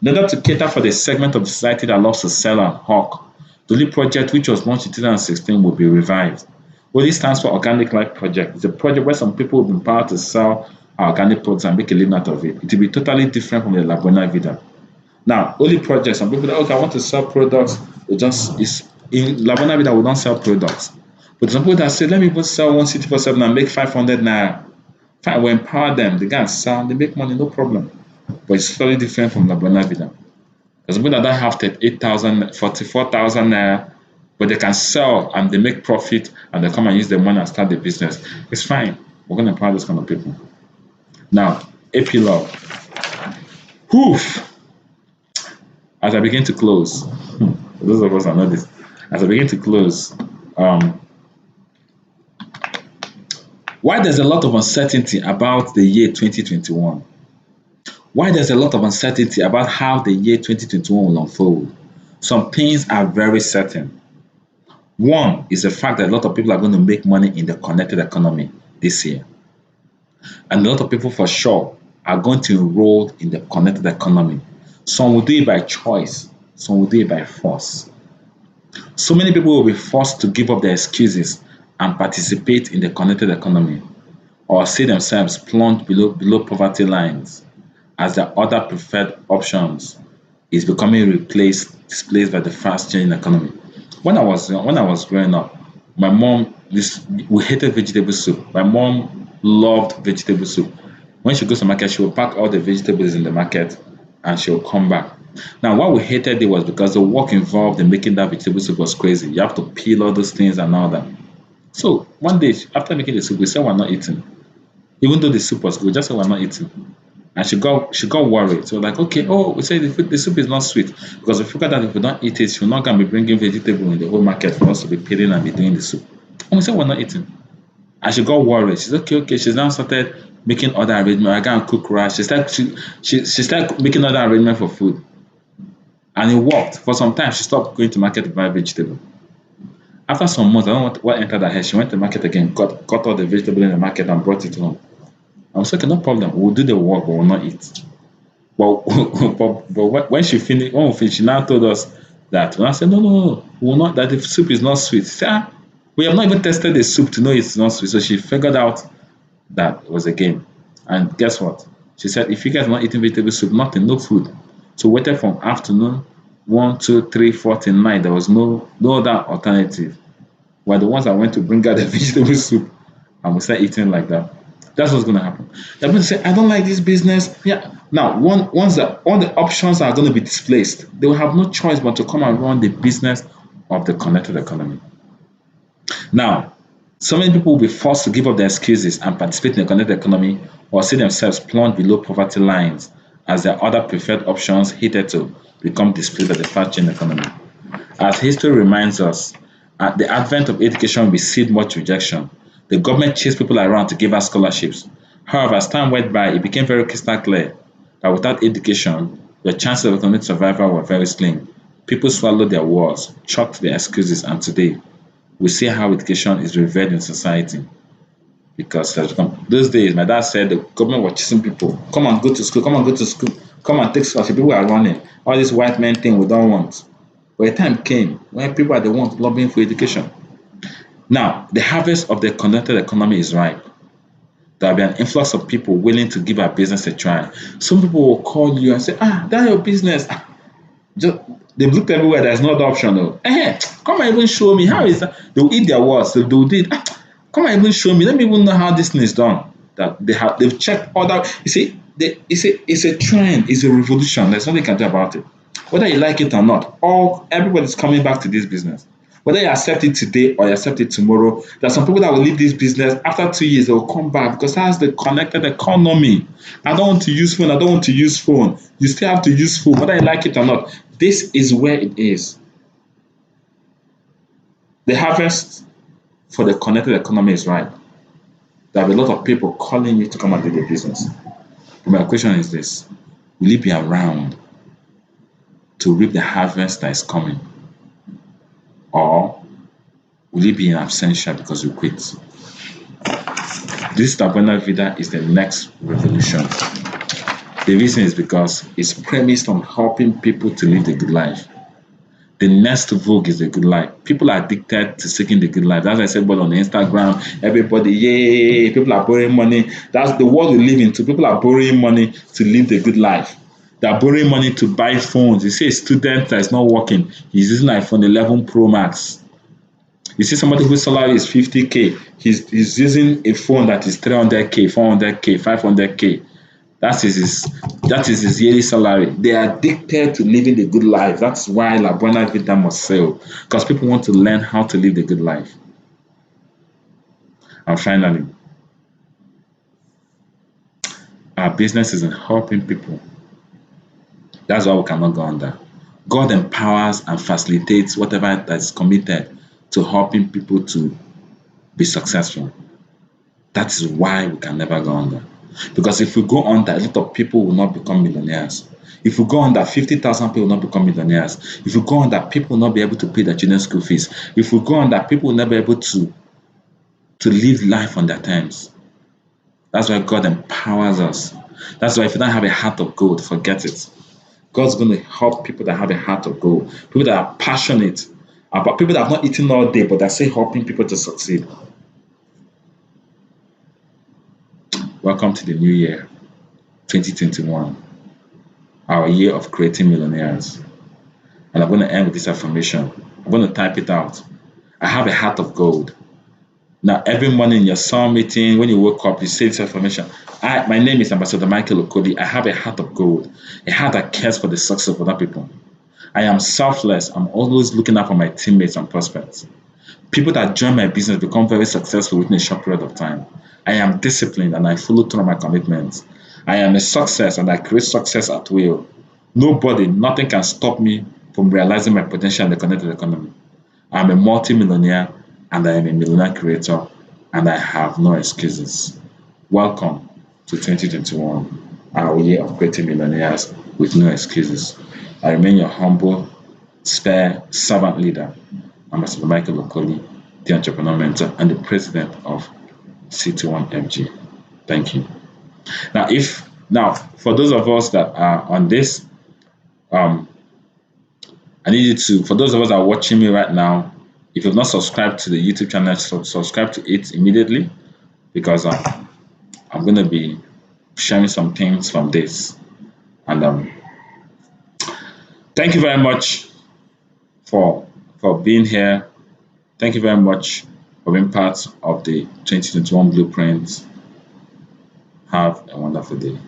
in order to cater for the segment of the society that loves to sell and hawk, the Oli project, which was launched in 2016, will be revived. Oli stands for Organic Life Project. It's a project where some people will be empowered to sell organic products and make a living out of it. It will be totally different from the La Buena Vida. Now, Oli project, some people that, okay, I want to sell products, in La Buena Vida we don't sell products. But some people that say, let me just sell one city for 7 and make 500 naira. Fine, we empower them, they can sell, they make money, no problem. But it's totally different from La Buena Vida. There's some people that don't have 38,000, 44,000 naira, but they can sell and they make profit and they come and use the money and start the business. It's fine. We're going to empower those kind of people. Now, epilogue. Oof. As I begin to close, those of us that know this, as I begin to close, why there's a lot of uncertainty about the year 2021? Why there's a lot of uncertainty about how the year 2021 will unfold? Some things are very certain. One is the fact that a lot of people are going to make money in the connected economy this year. And a lot of people for sure are going to enroll in the connected economy. Some will do it by choice, some will do it by force. So many people will be forced to give up their excuses and participate in the connected economy, or see themselves plunged below poverty lines as their other preferred options is becoming displaced by the fast changing economy. When I was growing up, my mom we hated vegetable soup. My mom loved vegetable soup. When she goes to market, she will pack all the vegetables in the market and she will come back. Now, what we hated it was because the work involved in making that vegetable soup was crazy. You have to peel all those things and all that. So one day, after making the soup, we said we're not eating. Even though the soup was good, we just said we're not eating. And she got worried. So like, okay, we said the soup is not sweet. Because we figured that if we don't eat it, she's not going to be bringing vegetable in the whole market for us to be peeling and be doing the soup. And we said we're not eating. And she got worried. She's okay. She's now started making other arrangements. I can't cook rice. She started making other arrangements for food. And it worked. For some time, she stopped going to market to buy vegetable. After some months, I don't know what entered her head. She went to the market again, got all the vegetable in the market and brought it home. I was like, okay, no problem. We'll do the work, but we'll not eat. But when she finished, she now told us that. And I said, no, we will not. That the soup is not sweet. She said, we have not even tested the soup to know it's not sweet. So she figured out that it was a game. And guess what? She said, if you guys are not eating vegetable soup, nothing, no food. So we waited from afternoon 1, 2, 3, 4 till 9. There was no other alternative. We're the ones that went to bring out the vegetable soup, and we started eating like that. That's what's going to happen. They're going to say, I don't like this business. Yeah, Now, once all the options are going to be displaced, they will have no choice but to come and run the business of the connected economy. Now, so many people will be forced to give up their excuses and participate in the connected economy or see themselves plunge below poverty lines as their other preferred options hitherto become displaced by the fast-changing economy. As history reminds us, at the advent of education received much rejection. The government chased people around to give out scholarships. However, as time went by, it became very crystal clear that without education, your chances of economic survival were very slim. People swallowed their words, chucked their excuses, and today we see how education is revered in society. Because those days, my dad said the government was chasing people. Come and go to school, come and go to school, come and take scholarship. People are running. All this white men thing we don't want. But a time came when people are the ones lobbying for education. Now, the harvest of the connected economy is ripe. There will be an influx of people willing to give our business a try. Some people will call you and say, that's your business. Just, they've looked everywhere, there's no other option. Though. Come and even show me how is that. They'll eat their words, they'll do it. Come and even show me. Let me even know how this thing is done. That they've checked other. You see, it's a trend, it's a revolution. There's nothing you can do about it. Whether you like it or not, everybody's coming back to this business. Whether you accept it today or you accept it tomorrow, there are some people that will leave this business after 2 years, they will come back because that's the connected economy. I don't want to use phone, I don't want to use phone. You still have to use phone, whether you like it or not. This is where it is. The harvest for the connected economy is ripe. There are a lot of people calling you to come and do the business. But my question is this: will you be around to reap the harvest that is coming? Or will you be in absentia because you quit? This La Buena Vida is the next revolution. The reason is because it's premised on helping people to live the good life. The next vogue is the good life. People are addicted to seeking the good life. As I said, but on Instagram, everybody, yay, people are borrowing money. That's the world we live into. People are borrowing money to live the good life. They're borrowing money to buy phones. You see a student that is not working, he's using iPhone 11 Pro Max. You see somebody whose salary is 50K, he's using a phone that is 300K, 400K, 500K. That is his yearly salary. They are addicted to living the good life. That's why La Buena Vida must sell, because people want to learn how to live the good life. And finally, our business is in helping people. That's why we cannot go under. God empowers and facilitates whatever that is committed to helping people to be successful. That is why we can never go under. Because if we go under, a lot of people will not become millionaires. If we go under, 50,000 people will not become millionaires. If we go under, people will not be able to pay their children's school fees. If we go under, people will not be able to live life on their terms. That's why God empowers us. That's why if you don't have a heart of gold, forget it. God's going to help people that have a heart of gold, people that are passionate about, people that have not eaten all day, but they're still helping people to succeed. Welcome to the new year, 2021, our year of creating millionaires. And I'm going to end with this affirmation. I'm going to type it out. I have a heart of gold. Now, every morning in your Psalm meeting, when you wake up, you say this affirmation. My name is Ambassador Michael Okoli. I have a heart of gold, a heart that cares for the success of other people. I am selfless. I'm always looking out for my teammates and prospects. People that join my business become very successful within a short period of time. I am disciplined and I follow through on my commitments. I am a success and I create success at will. Nothing can stop me from realizing my potential in the connected economy. I am a multi-millionaire and I am a millionaire creator and I have no excuses. Welcome to 2021, our year of creating millionaires with no excuses. I remain your humble, spare servant leader, Ambassador Michael Okoli, the entrepreneur mentor and the president of C21MG. Thank you. Now, for those of us that are on this, I need you to, for those of us that are watching me right now, if you've not subscribed to the YouTube channel, subscribe to it immediately, because I'm going to be sharing some things from this. And thank you very much for being here. Thank you very much for being part of the 2021 Blueprint. Have a wonderful day.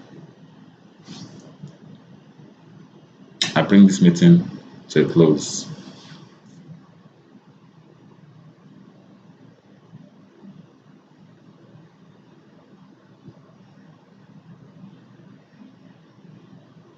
I bring this meeting to a close.